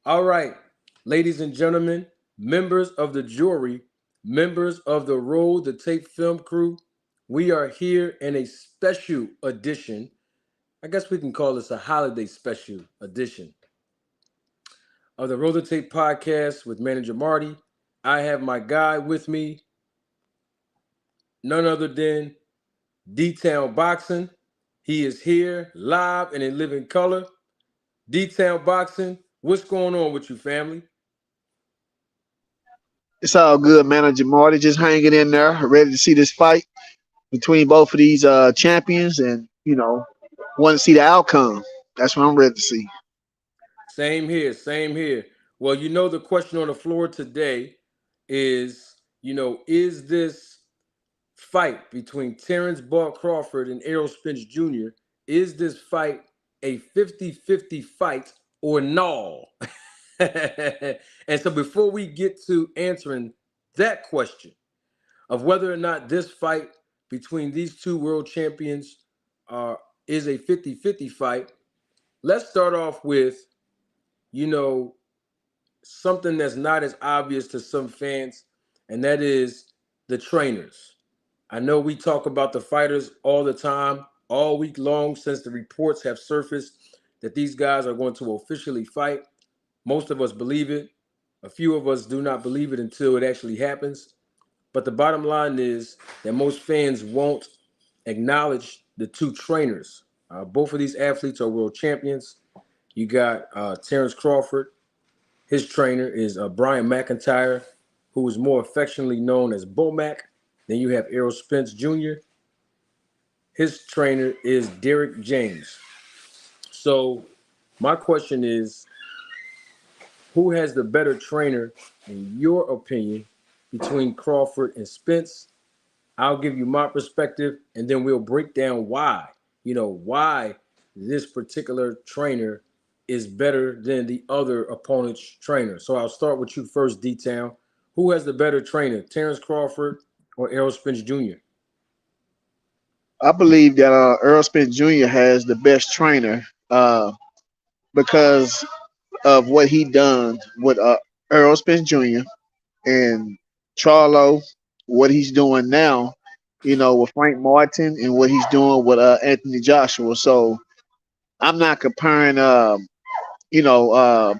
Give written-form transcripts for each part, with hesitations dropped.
All right, ladies and gentlemen, members of the jury, members of the Roll the Tape film crew, we are here in a special edition. I guess we can call this a holiday special edition of the Roll the Tape podcast with manager Marty. I have my guy with me, none other than D-Town Boxing. He is here live and in living color. D-Town Boxing, what's going on with you, family? It's all good, manager Marty. Just hanging in there, ready to see this fight between both of these champions, and want to see the outcome. That's what I'm ready to see. Same here, same here. Well, the question on the floor today is, is this fight between Terrence Bud Crawford and Errol Spence Jr., is this fight a 50-50 fight or no? And so before we get to answering that question of whether or not this fight between these two world champions is a 50-50 fight, let's start off with, you know, something that's not as obvious to some fans, and that is the trainers. I know we talk about the fighters all the time, all week long, since the reports have surfaced that these guys are going to officially fight. Most of us believe it. A few of us do not believe it until it actually happens. But the bottom line is that most fans won't acknowledge the two trainers. Both of these athletes are world champions. You got Terrence Crawford. His trainer is Brian McIntyre, who is more affectionately known as Bomac. Then you have Errol Spence Jr. His trainer is Derek James. So my question is, who has the better trainer, in your opinion, between Crawford and Spence? I'll give you my perspective, and then we'll break down why. Why this particular trainer is better than the other opponent's trainer. So I'll start with you first, D-Town. Who has the better trainer, Terrence Crawford or Errol Spence Jr.? I believe that Earl Spence Jr. has the best trainer because of what he done with Earl Spence Jr. and Charlo, what he's doing now, with Frank Martin and what he's doing with Anthony Joshua. So I'm not comparing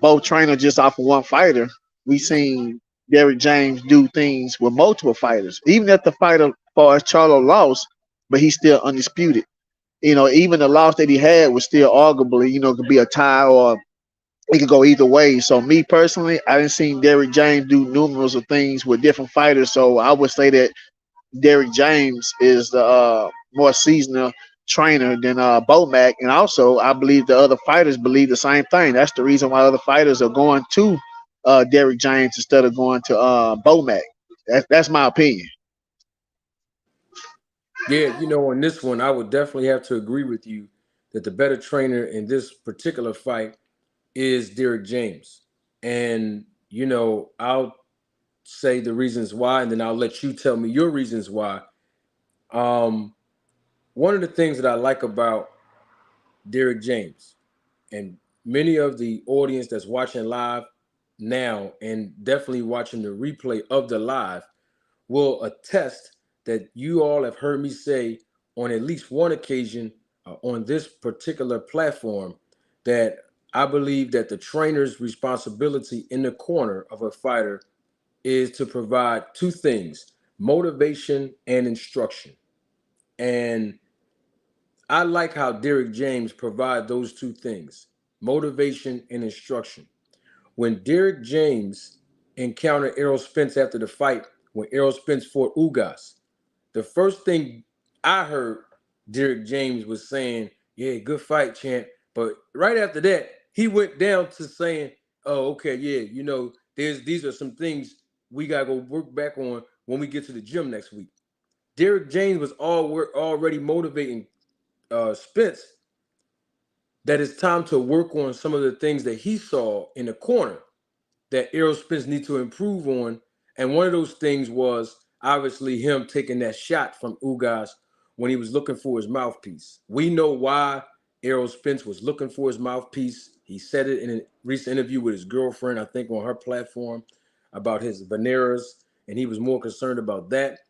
both trainers just off of one fighter. We seen Derrick James do things with multiple fighters. Even if the fighter, as far as Charlo lost, but he's still undisputed. Even the loss that he had was still arguably, could be a tie or it could go either way. So me personally, I didn't see Derrick James do numerous of things with different fighters. So I would say that Derrick James is the more seasoned trainer than Bomac, and also I believe the other fighters believe the same thing. That's the reason why other fighters are going to Derrick James instead of going to Bomac. That's my opinion. Yeah, on this one, I would definitely have to agree with you that the better trainer in this particular fight is Derek James. And, I'll say the reasons why, and then I'll let you tell me your reasons why. Um, One of the things that I like about Derek James, and many of the audience that's watching live now and definitely watching the replay of the live will attest that you all have heard me say on at least one occasion on this particular platform that I believe that the trainer's responsibility in the corner of a fighter is to provide two things: motivation and instruction. And I like how Derek James provide those two things: motivation and instruction. When Derek James encountered Errol Spence after the fight, when Errol Spence fought Ugas, the first thing I heard Derek James was saying, "Yeah, good fight, champ." But right after that, he went down to saying, "Oh, okay, yeah, these are some things we gotta go work back on when we get to the gym next week." Derek James was already motivating Spence that it's time to work on some of the things that he saw in the corner that Errol Spence need to improve on. And one of those things was obviously him taking that shot from Ugas when he was looking for his mouthpiece. We know why Errol Spence was looking for his mouthpiece. He said it in a recent interview with his girlfriend, I think on her platform, about his veneers, and he was more concerned about that.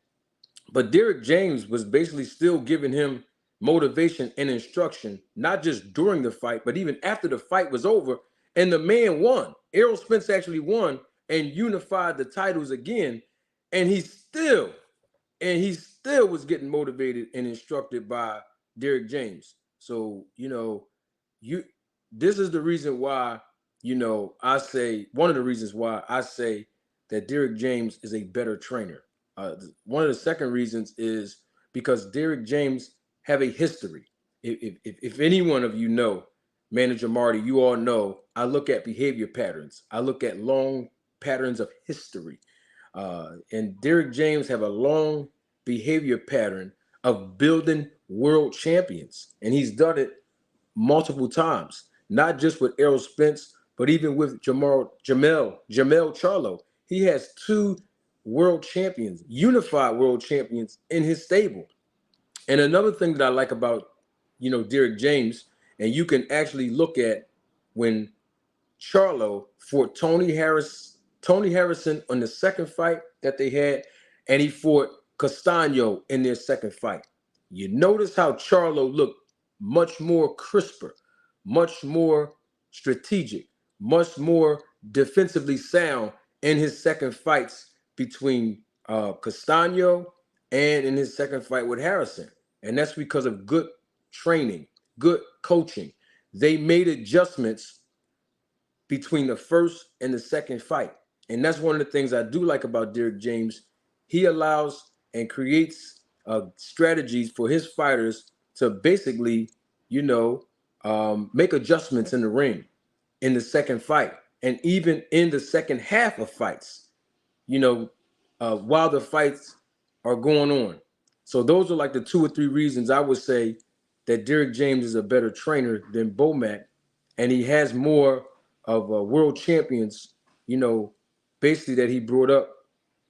But Derrick James was basically still giving him motivation and instruction, not just during the fight, but even after the fight was over. And the man won. Errol Spence actually won and unified the titles again. And he still was getting motivated and instructed by Derrick James. So, you this is the reason why, I say one of the reasons why I say that Derrick James is a better trainer. One of the second reasons is because Derrick James have a history. If any one of you know, Manager Marty, you all know I look at behavior patterns. I look at long patterns of history. And Derrick James have a long behavior pattern of building world champions. And he's done it multiple times, not just with Errol Spence, but even with Jamel Charlo. He has two world champions, unified world champions in his stable. And another thing that I like about, Derrick James, and you can actually look at when Charlo fought Tony Harrison on the second fight that they had, and he fought Castano in their second fight. You notice how Charlo looked much more crisper, much more strategic, much more defensively sound in his second fights between Castano and in his second fight with Harrison. And that's because of good training, good coaching. They made adjustments between the first and the second fight. And that's one of the things I do like about Derrick James. He allows and creates strategies for his fighters to basically, make adjustments in the ring in the second fight and even in the second half of fights, while the fights are going on. So those are like the two or three reasons I would say that Derrick James is a better trainer than Bomac, and he has more of world champions, basically that he brought up.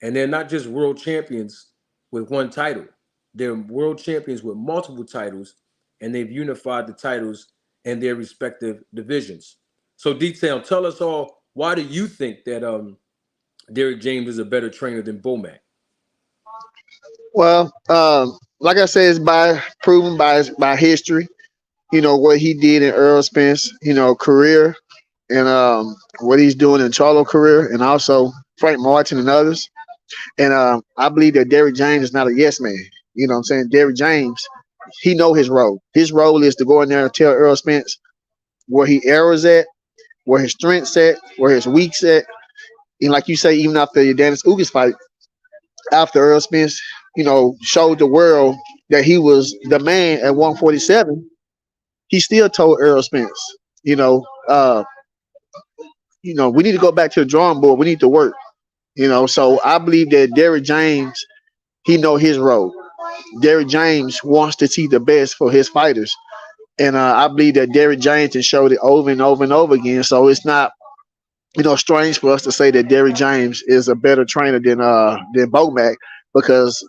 And they're not just world champions with one title. They're world champions with multiple titles, and they've unified the titles in their respective divisions. So, D-Town, tell us all, why do you think that Derrick James is a better trainer than Bomac? Well, like I said, it's by proven by history. What he did in Earl Spence, career, and what he's doing in Charlo career, and also Frank Martin and others. And I believe that Derrick James is not a yes man. You know what I'm saying? Derrick James, he know his role. His role is to go in there and tell Earl Spence where he errors at, where his strengths at, where his weaks at. And like you say, even after the Dennis Ugas fight, after Earl Spence, showed the world that he was the man at 147, he still told Earl Spence, you know, uh, we need to go back to the drawing board. We need to work. So I believe that Derrick James, he know his role. Derrick James wants to see the best for his fighters, and I believe that Derrick James has showed it over and over and over again. So it's not strange for us to say that Derrick James is a better trainer than Bomac, because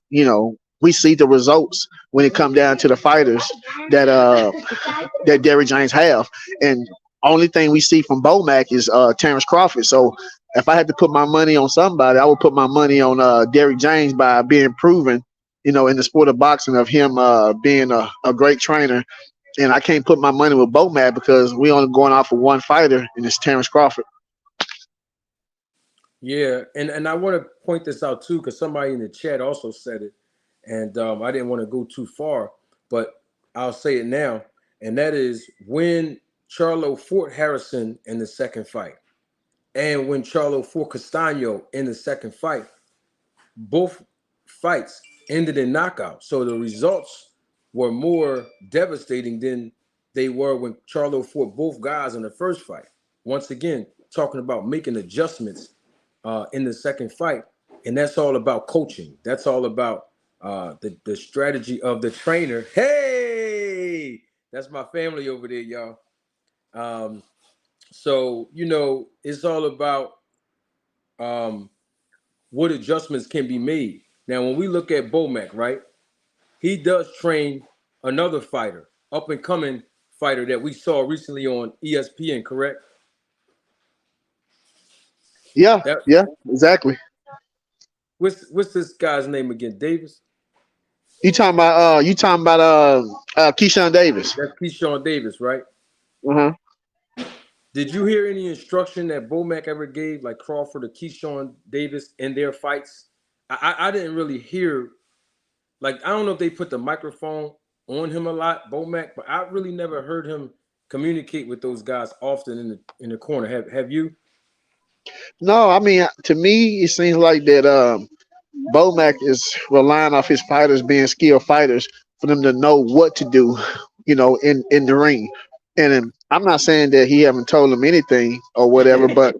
we see the results when it comes down to the fighters that that Derrick James have, and only thing we see from Bomac is Terrence Crawford. So if I had to put my money on somebody, I would put my money on Derrick James by being proven, in the sport of boxing, of him being a great trainer. And I can't put my money with Bomac because we only going off of one fighter, and it's Terrence Crawford. Yeah, and I want to point this out too, because somebody in the chat also said it, and I didn't want to go too far, but I'll say it now, and that is when Charlo fought Harrison in the second fight, and when Charlo fought Castano in the second fight, both fights ended in knockout. So the results were more devastating than they were when Charlo fought both guys in the first fight. Once again, talking about making adjustments in the second fight, and that's all about coaching. That's all about the strategy of the trainer. Hey, that's my family over there, y'all. Um, so it's all about um, what adjustments can be made. Now, when we look at Bomac, right, he does train another fighter, up and coming fighter that we saw recently on ESPN, correct? Yeah, That yeah, exactly. what's this guy's name again? Davis? You talking about Keyshawn Davis. That's Keyshawn Davis, right? Uh-huh. Did you hear any instruction that Bomac ever gave, like Crawford or Keyshawn Davis, in their fights? I didn't really hear, like, I don't know if they put the microphone on him a lot, Bomac, but I really never heard him communicate with those guys often in the corner. Have you? No, I mean, to me, it seems like that Bomac is relying off his fighters being skilled fighters for them to know what to do, in the ring. And I'm not saying that he haven't told them anything or whatever, but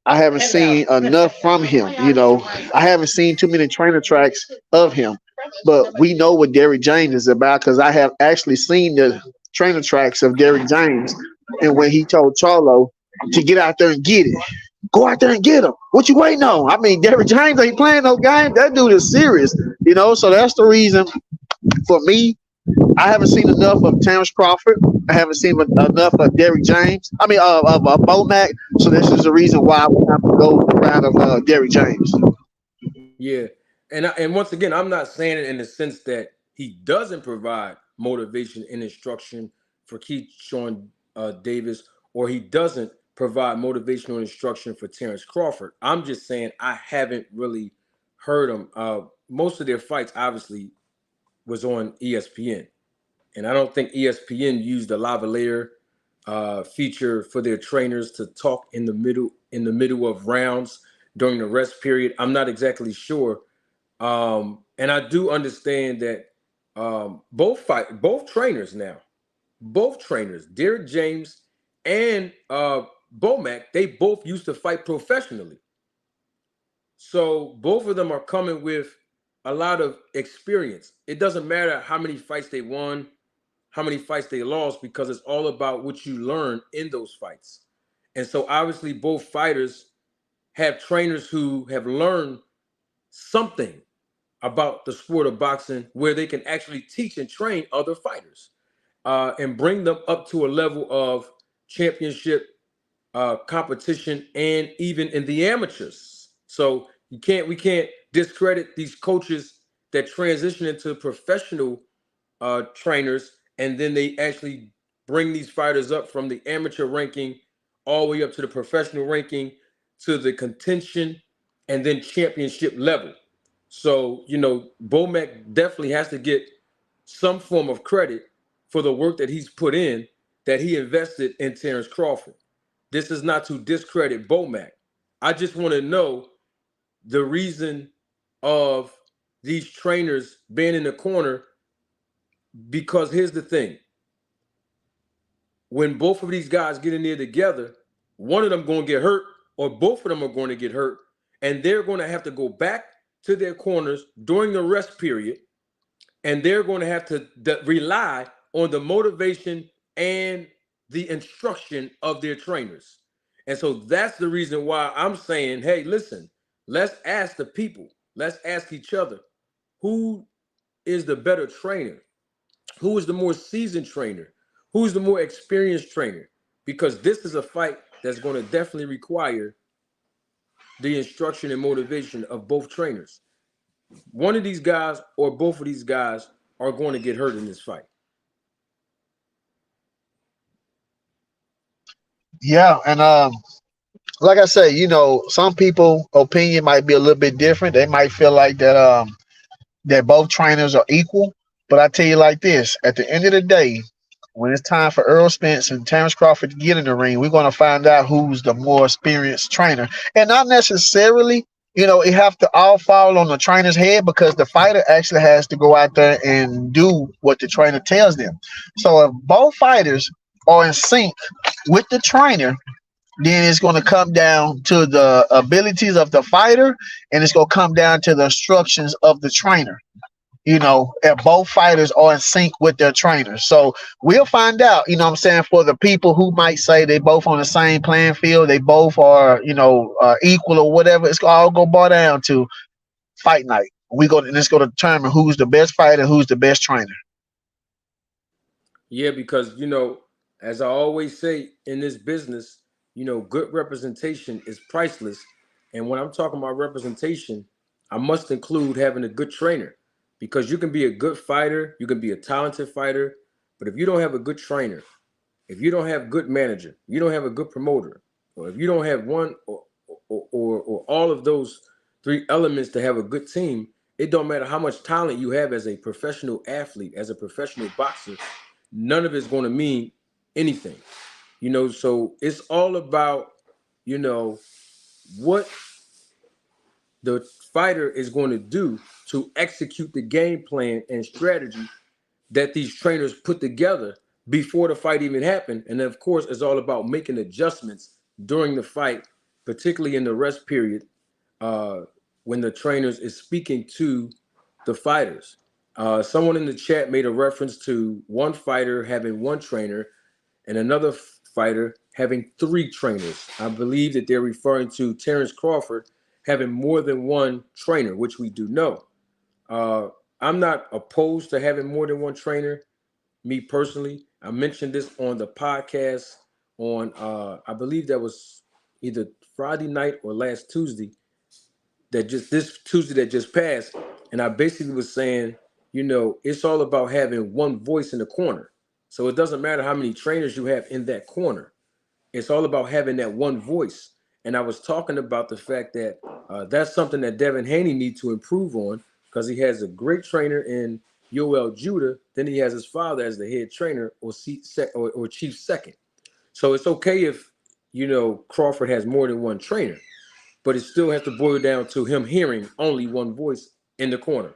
I haven't seen enough from him. I haven't seen too many trainer tracks of him. But we know what Derrick James is about because I have actually seen the trainer tracks of Derrick James, and when he told Charlo to get out there and get it. Go out there and get him. What you waiting on? I mean, Derrick James ain't playing no game. That dude is serious, So that's the reason for me. I haven't seen enough of Terrence Crawford. I haven't seen enough of Derrick James. I mean, of Bomac. So this is the reason why I would have to go the route of Derrick James. Yeah, and once again, I'm not saying it in the sense that he doesn't provide motivation and instruction for Keyshawn Davis, or he doesn't provide motivational instruction for Terrence Crawford. I'm just saying I haven't really heard him. Most of their fights, obviously, was on ESPN, and I don't think ESPN used the lavalier feature for their trainers to talk in the middle of rounds during the rest period. I'm not exactly sure, and I do understand that both trainers, Derrick James and Bomac, they both used to fight professionally. So both of them are coming with a lot of experience. It doesn't matter how many fights they won, how many fights they lost, because it's all about what you learn in those fights. And so obviously both fighters have trainers who have learned something about the sport of boxing where they can actually teach and train other fighters and bring them up to a level of championship competition and even in the amateurs. So we can't discredit these coaches that transition into professional trainers, and then they actually bring these fighters up from the amateur ranking all the way up to the professional ranking to the contention and then championship level. So, Bomac definitely has to get some form of credit for the work that he's put in, that he invested in Terrence Crawford. This is not to discredit Bomac. I just want to know the reason of these trainers being in the corner, because here's the thing. When both of these guys get in there together, one of them going to get hurt or both of them are going to get hurt, and they're going to have to go back to their corners during the rest period, and they're going to have to rely on the motivation and the instruction of their trainers. And so that's the reason why I'm saying, hey, listen, let's ask the people, let's ask each other, who is the better trainer? Who is the more seasoned trainer? Who's the more experienced trainer? Because this is a fight that's going to definitely require the instruction and motivation of both trainers. One of these guys or both of these guys are going to get hurt in this fight. Yeah, and like I say, some people' opinion might be a little bit different. They might feel like that both trainers are equal. But I tell you like this: at the end of the day, when it's time for Earl Spence and Terrence Crawford to get in the ring, we're going to find out who's the more experienced trainer, and not necessarily. It have to all fall on the trainer's head because the fighter actually has to go out there and do what the trainer tells them. So if both fighters are in sync with the trainer, then it's going to come down to the abilities of the fighter, and it's going to come down to the instructions of the trainer. If both fighters are in sync with their trainers. So we'll find out, what I'm saying, for the people who might say they both on the same playing field, they both are, equal or whatever, it's all going to boil down to fight night. And it's going to determine who's the best fighter, who's the best trainer. Yeah, because as I always say in this business, good representation is priceless. And when I'm talking about representation, I must include having a good trainer, because you can be a good fighter, you can be a talented fighter, but if you don't have a good trainer, if you don't have good manager, you don't have a good promoter, or if you don't have one or all of those three elements to have a good team, it don't matter how much talent you have as a professional athlete, as a professional boxer, none of it's going to mean anything. So it's all about, you know, what the fighter is going to do to execute the game plan and strategy that these trainers put together before the fight even happened. And then, of course, it's all about making adjustments during the fight, particularly in the rest period, uh, when the trainers is speaking to the fighters. Someone in the chat made a reference to one fighter having one trainer and another fighter having three trainers. I believe that they're referring to Terrence Crawford having more than one trainer, which we do know. Uh, I'm not opposed to having more than one trainer, me personally. I mentioned this on the podcast on, I believe that was either Friday night or last Tuesday, that just this Tuesday that just passed. And I basically was saying, it's all about having one voice in the corner. So it doesn't matter how many trainers you have in that corner. It's all about having that one voice. And I was talking about the fact that that's something that Devin Haney needs to improve on, because he has a great trainer in Yoel Judah. Then he has his father as the head trainer or chief second. So it's okay if, Crawford has more than one trainer, but it still has to boil down to him hearing only one voice in the corner.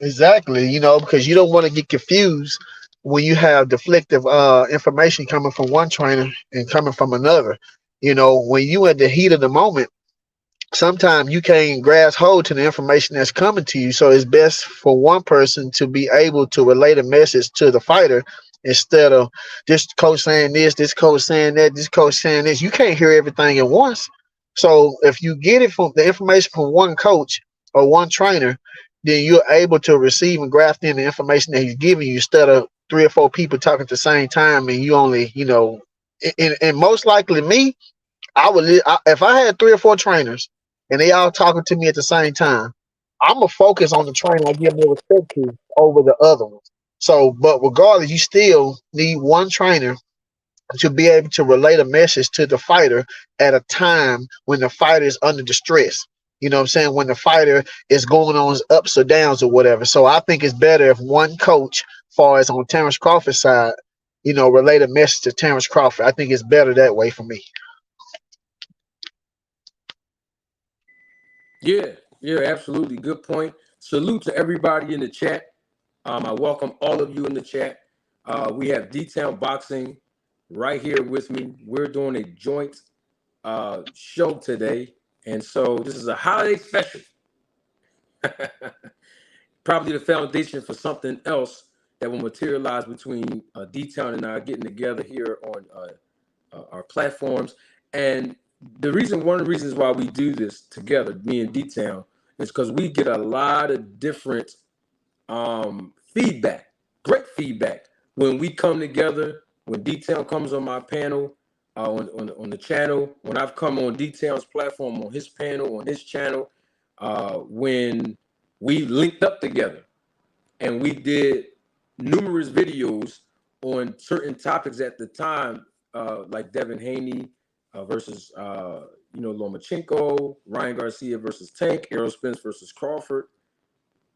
Exactly, because you don't want to get confused when you have deflective information coming from one trainer and coming from another. When you at the heat of the moment, sometimes you can't grasp hold to the information that's coming to you. So it's best for one person to be able to relay the message to the fighter instead of this coach saying this coach saying that, this coach saying this. You can't hear everything at once. So if you get it from the information from one coach or one trainer, then you're able to receive and grasp in the information that he's giving you instead of three or four people talking at the same time and you only, and most likely me, if I had three or four trainers and they all talking to me at the same time, I'm gonna focus on the trainer I give more respect to over the other ones. So, but regardless, you still need one trainer to be able to relate a message to the fighter at a time when the fighter is under distress. You know what I'm saying? When the fighter is going on his ups or downs or whatever. So I think it's better if one coach, far as on Terrence Crawford's side, relate a message to Terrence Crawford. I think it's better that way for me. Yeah, yeah, absolutely. Good point. Salute to everybody in the chat. I welcome all of you in the chat. We have D-Town Boxing right here with me. We're doing a joint show today. And so this is a holiday special. Probably the foundation for something else that will materialize between D-Town and I getting together here on our platforms. And one of the reasons why we do this together, me and D-Town, is because we get a lot of different feedback, great feedback when we come together. When D-Town comes on my panel, on the channel, when I've come on D-Town's platform, on his panel, on his channel, when we linked up together and we did numerous videos on certain topics at the time, like Devin Haney versus Lomachenko, Ryan Garcia versus Tank, Errol Spence versus Crawford.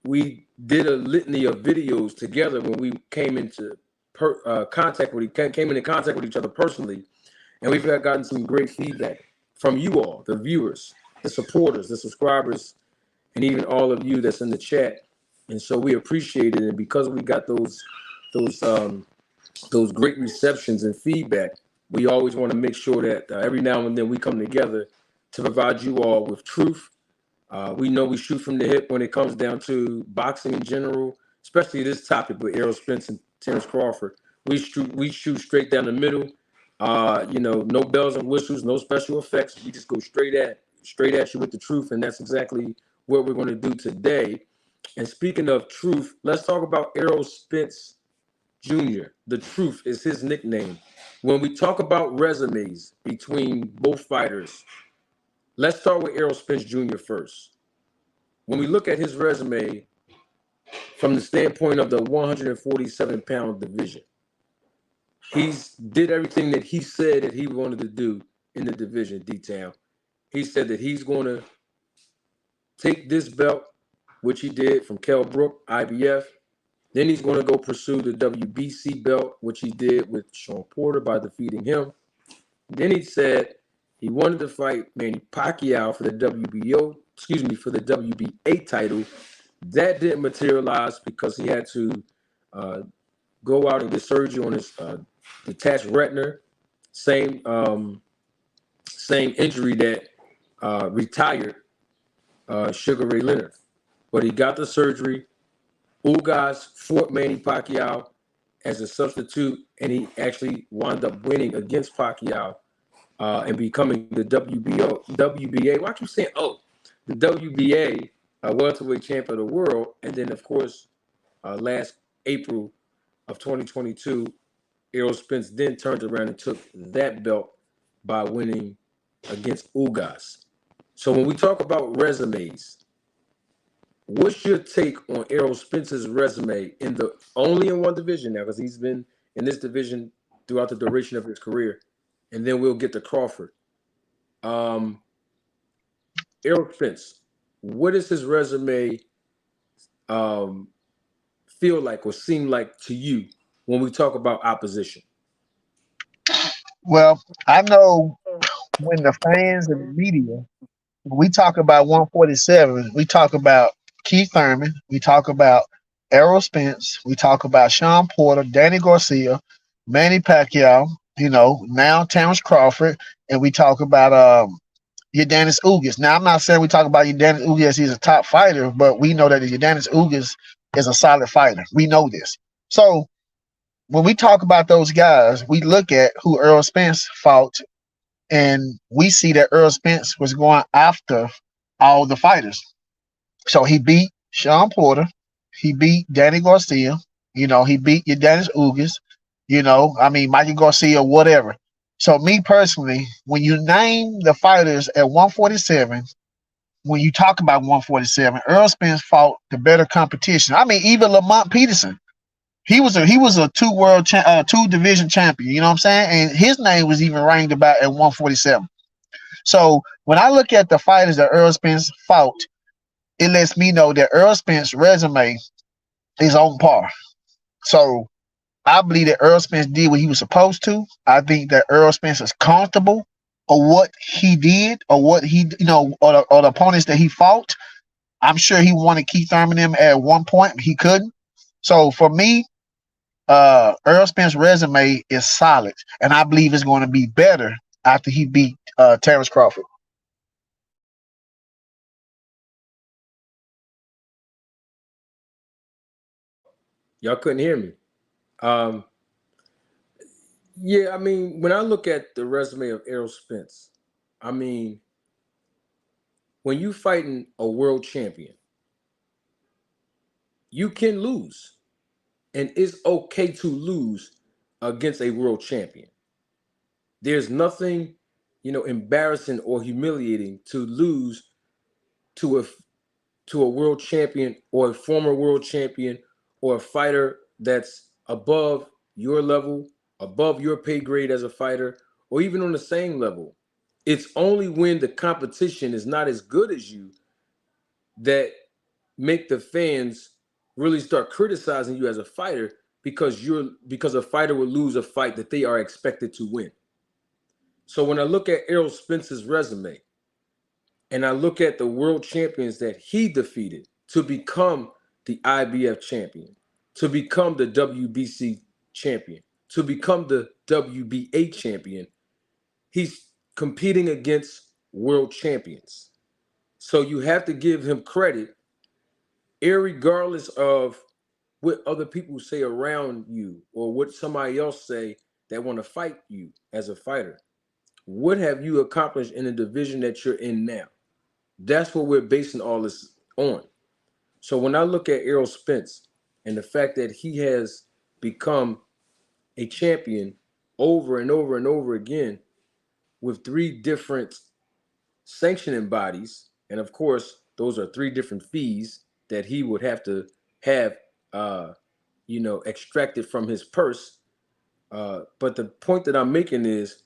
We did a litany of videos together when we came into contact with came into contact with each other personally, and we've gotten some great feedback from you all, the viewers, the supporters, the subscribers, and even all of you that's in the chat. And so we appreciate it, and because we got those those great receptions and feedback, we always want to make sure that every now and then we come together to provide you all with truth. We know we shoot from the hip when it comes down to boxing in general, especially this topic with Errol Spence and Terrence Crawford. We shoot straight down the middle. No bells and whistles, no special effects. We just go straight at you with the truth, and that's exactly what we're going to do today. And speaking of truth, let's talk about Errol Spence Jr. The Truth is his nickname. When we talk about resumes between both fighters, let's start with Errol Spence Jr. first. When we look at his resume from the standpoint of the 147-pound division, he's did everything that he said that he wanted to do in the division, D-Town. He said that he's going to take this belt, which he did from Kell Brook, IBF. Then he's going to go pursue the WBC belt, which he did with Sean Porter by defeating him. Then he said he wanted to fight Manny Pacquiao for the for the WBA title. That didn't materialize because he had to go out and get surgery on his detached retina. Same injury that retired Sugar Ray Leonard. But he got the surgery. Ugas fought Manny Pacquiao as a substitute, and he actually wound up winning against Pacquiao and becoming the WBA. Why keep saying the WBA welterweight champion of the world? And then, of course, last April of 2022, Errol Spence then turned around and took that belt by winning against Ugas. So when we talk about resumes, what's your take on Errol Spence's resume only in one division now, because he's been in this division throughout the duration of his career, and then we'll get to Crawford. Errol Spence, what does his resume feel like or seem like to you when we talk about opposition? Well, I know when the fans and the media, when we talk about 147, we talk about Keith Thurman, we talk about Errol Spence, we talk about Sean Porter, Danny Garcia, Manny Pacquiao, now Terrence Crawford, and we talk about Yordenis Ugas. Now, I'm not saying we talk about Yordenis Ugas, he's a top fighter, but we know that Yordenis Ugas is a solid fighter. We know this. So when we talk about those guys, we look at who Errol Spence fought, and we see that Errol Spence was going after all the fighters. So he beat Sean Porter, he beat Danny Garcia, he beat Yordenis Ugas, Mikey Garcia, whatever. So me personally, when you name the fighters at 147, when you talk about 147, Errol Spence fought the better competition. I mean, even Lamont Peterson, he was a two division champion. You know what I'm saying? And his name was even ranked about at 147. So when I look at the fighters that Errol Spence fought, it lets me know that Errol Spence's resume is on par. So I believe that Errol Spence did what he was supposed to. I think that Errol Spence is comfortable or what he did or what he, or the opponents that he fought. I'm sure he wanted Keith Thurman them at one point, but he couldn't. So for me, Errol Spence's resume is solid, and I believe it's going to be better after he beat Terrence Crawford. Y'all couldn't hear me. Um, yeah, I mean, when I look at the resume of Errol Spence, I mean, when you fighting a world champion, you can lose, and it's okay to lose against a world champion. There's nothing, embarrassing or humiliating to lose to a world champion or a former world champion or a fighter that's above your level, above your pay grade as a fighter, or even on the same level. It's only when the competition is not as good as you that make the fans really start criticizing you as a fighter because a fighter will lose a fight that they are expected to win. So when I look at Errol Spence's resume and I look at the world champions that he defeated to become the IBF champion, to become the WBC champion, to become the WBA champion, he's competing against world champions. So you have to give him credit, irregardless of what other people say around you or what somebody else say that want to fight you as a fighter. What have you accomplished in the division that you're in now? That's what we're basing all this on. So when I look at Errol Spence and the fact that he has become a champion over and over and over again with three different sanctioning bodies. And of course, those are three different fees that he would have to have, uh, extracted from his purse. But the point that I'm making is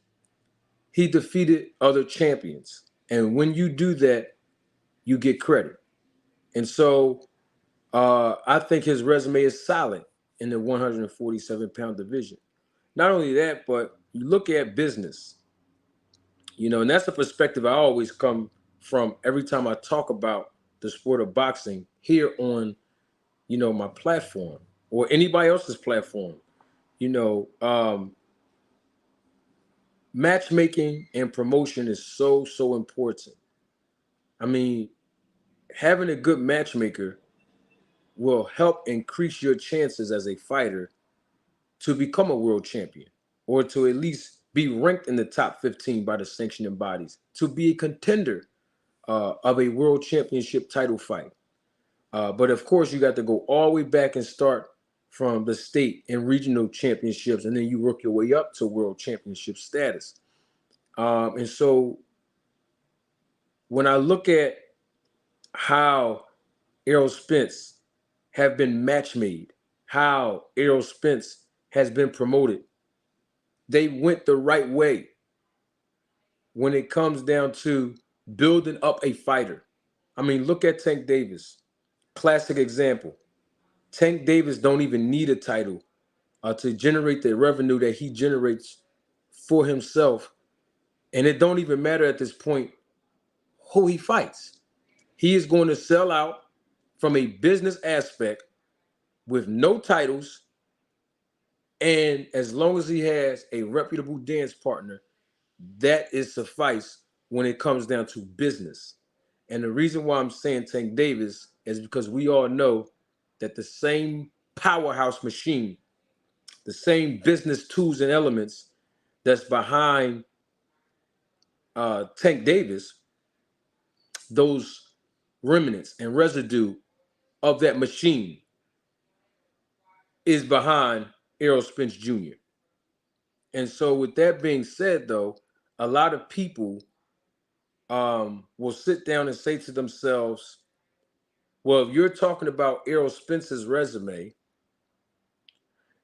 he defeated other champions. And when you do that, you get credit. And so I think his resume is solid in the 147-pound division. Not only that, but you look at business, and that's the perspective I always come from every time I talk about the sport of boxing here on, my platform or anybody else's platform. You know, um, Matchmaking and promotion is so, so important. I mean, having a good matchmaker will help increase your chances as a fighter to become a world champion or to at least be ranked in the top 15 by the sanctioning bodies, to be a contender of a world championship title fight. But of course, you got to go all the way back and start from the state and regional championships, and then you work your way up to world championship status. And so when I look at how Errol Spence have been match made, how Errol Spence has been promoted, they went the right way when it comes down to building up a fighter. I mean, look at Tank Davis. Classic example. Tank Davis don't even need a title to generate the revenue that he generates for himself. And it don't even matter at this point who he fights. He is going to sell out from a business aspect with no titles. And as long as he has a reputable dance partner, that is suffice when it comes down to business. And the reason why I'm saying Tank Davis is because we all know that the same powerhouse machine, the same business tools and elements that's behind Tank Davis, those remnants and residue of that machine is behind Errol Spence Jr. And so, with that being said, though, a lot of people will sit down and say to themselves, well, if you're talking about Errol Spence's resume,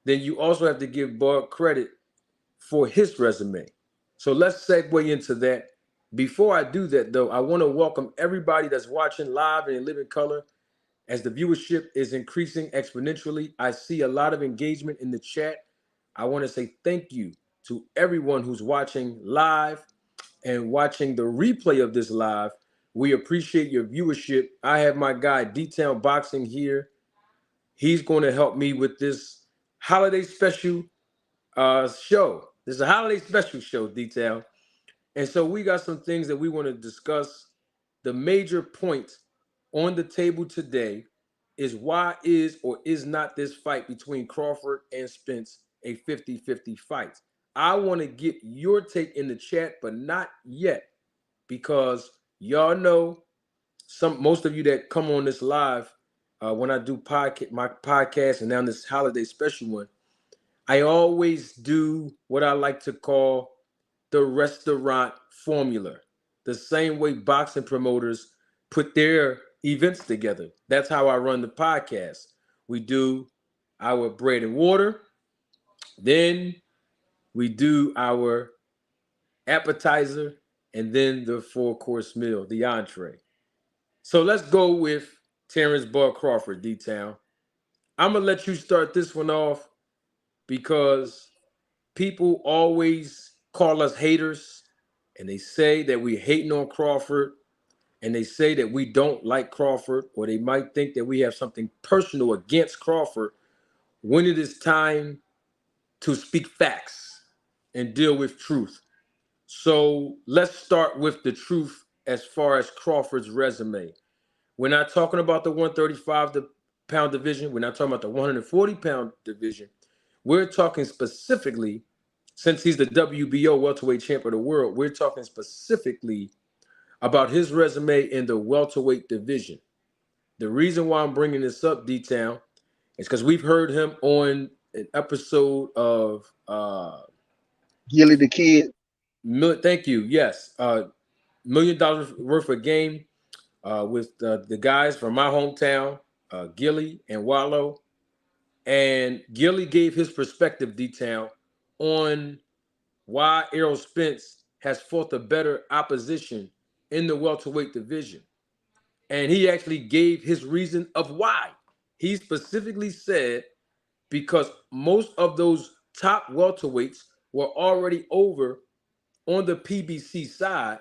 then you also have to give Bud credit for his resume. So let's segue into that. Before I do that, though, I want to welcome everybody that's watching live and in living color. As the viewership is increasing exponentially, I see a lot of engagement in the chat. I want to say thank you to everyone who's watching live and watching the replay of this live. We appreciate your viewership. I have my guy D-Town Boxing here. He's going to help me with this holiday special show. This is a holiday special show, D-Town. And so we got some things that we want to discuss. The major point on the table today is why is or is not this fight between Crawford and Spence a 50-50 fight? I want to get your take in the chat, but not yet, because y'all know most of you that come on this live when I do my podcast and now this holiday special one, I always do what I like to call the restaurant formula, the same way boxing promoters put their events together. That's how I run the podcast. We do our bread and water, then we do our appetizer, and then the four-course meal, the entree. So let's go with Terrence Bud Crawford, D-Town. I'm going to let you start this one off because people always call us haters, and they say that we're hating on Crawford, and they say that we don't like Crawford, or they might think that we have something personal against Crawford when it is time to speak facts and deal with truth. So let's start with the truth as far as Crawford's resume. We're not talking about the 135-pound division. We're not talking about the 140-pound division. We're talking specifically, since he's the WBO welterweight champion of the world, we're talking specifically about his resume in the welterweight division. The reason why I'm bringing this up, D-Town, is because we've heard him on an episode of Gilly the Kid. thank you, yes, $1 million worth of game with the guys from my hometown, Gilly and Wallow. And Gilly gave his perspective, D-Town, on why Errol Spence has fought the better opposition in the welterweight division. And he actually gave his reason of why. He specifically said because most of those top welterweights were already over on the PBC side.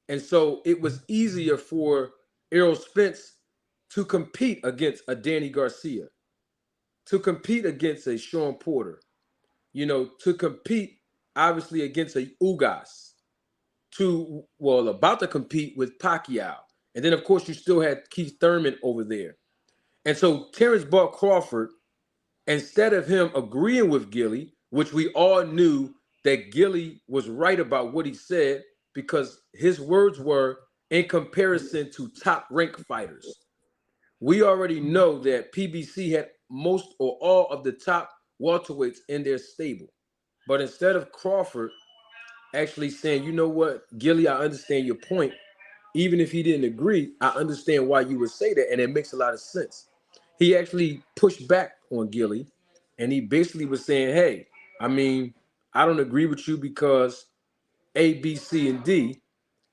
And so it was easier for Errol Spence to compete against a Danny Garcia, to compete against a Sean Porter, to compete obviously against a Ugas, about to compete with Pacquiao. And then of course you still had Keith Thurman over there. And so Terrence Bud Crawford, instead of him agreeing with Gilly, which we all knew that Gilly was right about what he said, because his words were in comparison to top ranked fighters. We already know that PBC had most or all of the top welterweights in their stable. But instead of Crawford actually saying, you know what, Gilly, I understand your point. Even if he didn't agree, I understand why you would say that, and it makes a lot of sense. He actually pushed back on Gilly, and he basically was saying, hey, I mean, I don't agree with you because A, B, C, and D.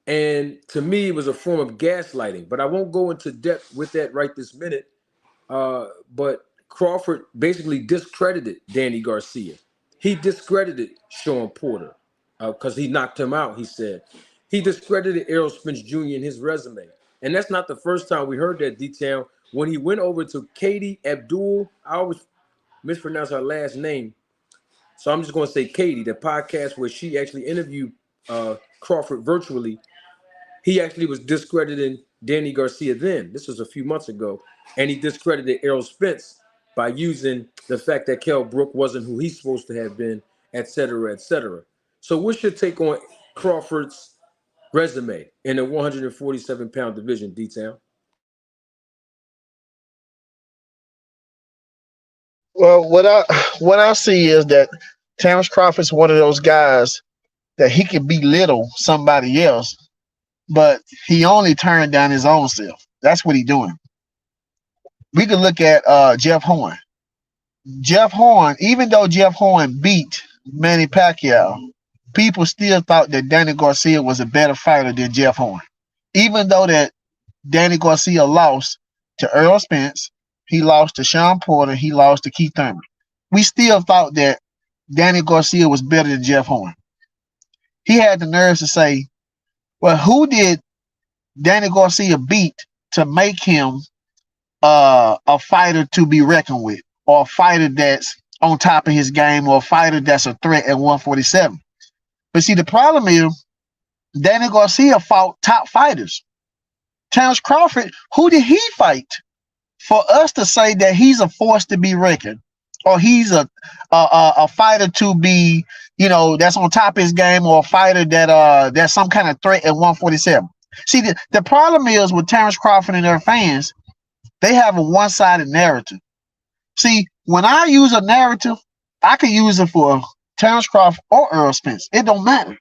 And to me, it was a form of gaslighting. But I won't go into depth with that right this minute. But Crawford basically discredited Danny Garcia. He discredited Sean Porter because he knocked him out, he said. He discredited Errol Spence Jr. in his resume. And that's not the first time we heard that detail. When he went over to Katie Abdul, I always mispronounce her last name. So I'm just going to say Katie, the podcast where she actually interviewed Crawford virtually. He actually was discrediting Danny Garcia then. This was a few months ago. And he discredited Errol Spence by using the fact that Kell Brook wasn't who he's supposed to have been, et cetera, et cetera. So what's your take on Crawford's resume in the 147-pound division, D-Town? Well, what I see is that Terrence Crawford's one of those guys that he can belittle somebody else, but he only turned down his own self. That's what he's doing. We could look at Jeff Horn. Jeff Horn, even though Jeff Horn beat Manny Pacquiao, people still thought that Danny Garcia was a better fighter than Jeff Horn. Even though that Danny Garcia lost to Earl Spence, he lost to Sean Porter, he lost to Keith Thurman. We still thought that Danny Garcia was better than Jeff Horn. He had the nerves to say, well, who did Danny Garcia beat to make him a fighter to be reckoned with, or a fighter that's on top of his game, or a fighter that's a threat at 147? But see, the problem is Danny Garcia fought top fighters. Terrence Crawford, who did he fight for us to say that he's a force to be reckoned, or he's a fighter to be, that's on top of his game, or a fighter that's some kind of threat at 147? See, the problem is with Terrence Crawford and their fans, they have a one-sided narrative. See, when I use a narrative, I can use it for Terrence Crawford or Earl Spence. It don't matter.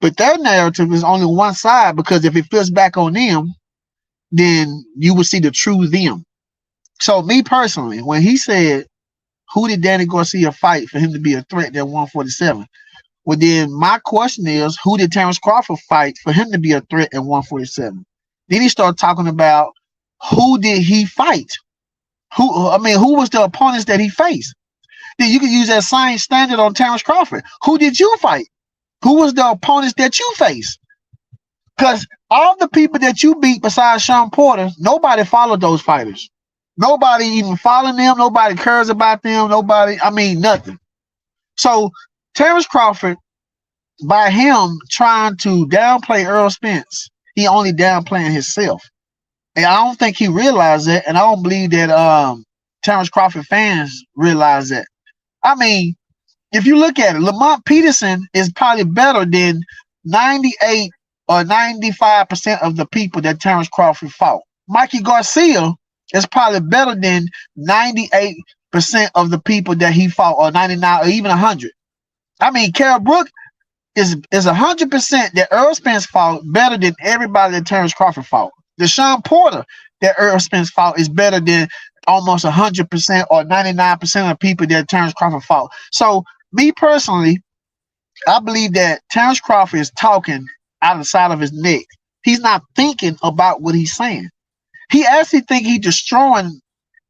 But their narrative is only one side, because if it flips back on them, then you will see the true them. So me personally, when he said, who did Danny Garcia fight for him to be a threat at 147? Well, then my question is, who did Terrence Crawford fight for him to be a threat at 147? Then he started talking about who did he fight? Who was the opponents that he faced? Then you can use that same standard on Terrence Crawford. Who did you fight? Who was the opponents that you faced? Because all the people that you beat besides Sean Porter, nobody followed those fighters. Nobody even following them. Nobody cares about them. Nothing. So Terrence Crawford, by him trying to downplay Earl Spence, he only downplaying himself. And I don't think he realized that, and I don't believe that Terrence Crawford fans realize that. I mean, if you look at it, Lamont Peterson is probably better than 98 or 95% of the people that Terrence Crawford fought. Mikey Garcia is probably better than 98% of the people that he fought, or 99, or even 100. I mean, Carol Brook is 100% that Earl Spence fought better than everybody that Terrence Crawford fought. Deshaun Porter that Earl Spence fought is better than almost 100% or 99% of the people that Terrence Crawford fought. So, me personally, I believe that Terrence Crawford is talking out of the side of his neck. He's not thinking about what he's saying. He actually think he's destroying,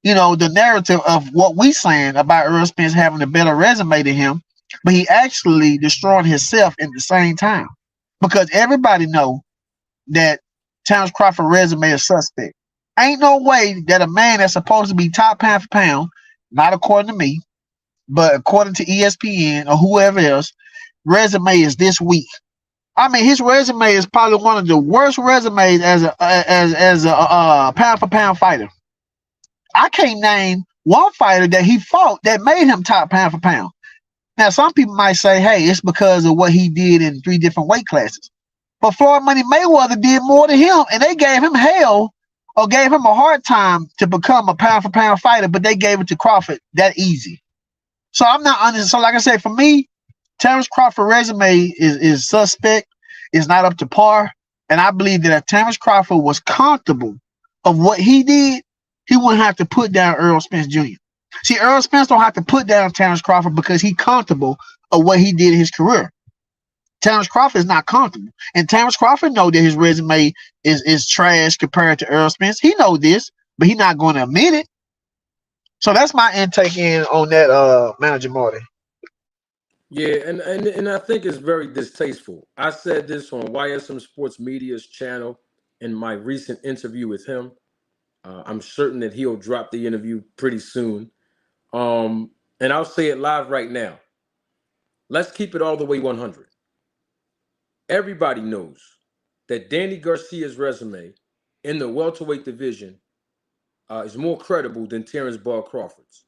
the narrative of what we saying about Earl Spence having a better resume than him, but he actually destroying himself at the same time, because everybody know that Terrence Crawford resume is suspect. Ain't no way that a man that's supposed to be top pound for pound, not according to me, but according to ESPN or whoever else, resume is this weak. I mean, his resume is probably one of the worst resumes as a pound for pound fighter. I can't name one fighter that he fought that made him top pound for pound. Now, some people might say, hey, it's because of what he did in 3 different weight classes. But Floyd Money Mayweather did more than him, and they gave him hell or gave him a hard time to become a pound for pound fighter, but they gave it to Crawford that easy. So I'm not honest. So like I said, for me, Terrence Crawford resume is suspect, is not up to par. And I believe that if Terrence Crawford was comfortable of what he did, he wouldn't have to put down Earl Spence Jr. See, Earl Spence don't have to put down Terrence Crawford because he's comfortable of what he did in his career. Terrence Crawford is not comfortable. And Terrence Crawford know that his resume is trash compared to Earl Spence. He know this, but he's not going to admit it. So that's my intake in on that, Manager Marty. Yeah, and I think it's very distasteful. I said this on YSM Sports Media's channel in my recent interview with him. I'm certain that he'll drop the interview pretty soon. And I'll say it live right now. Let's keep it all the way 100. Everybody knows that Danny Garcia's resume in the welterweight division is more credible than Terrence Bud Crawford's.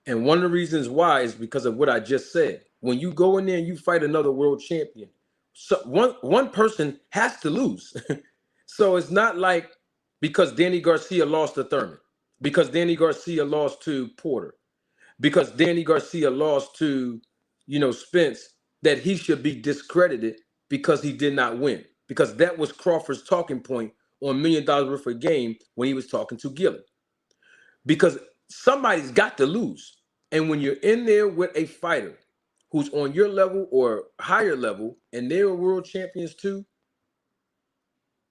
And one of the reasons why is because of what I just said. When you go in there and you fight another world champion, so one person has to lose. So it's not like because Danny Garcia lost to Thurman, because Danny Garcia lost to Porter, because Danny Garcia lost to, Spence, that he should be discredited because he did not win. Because that was Crawford's talking point on $1 Million Worth of Game when he was talking to Gillen. Because somebody's got to lose. And when you're in there with a fighter who's on your level or higher level, and they're world champions too,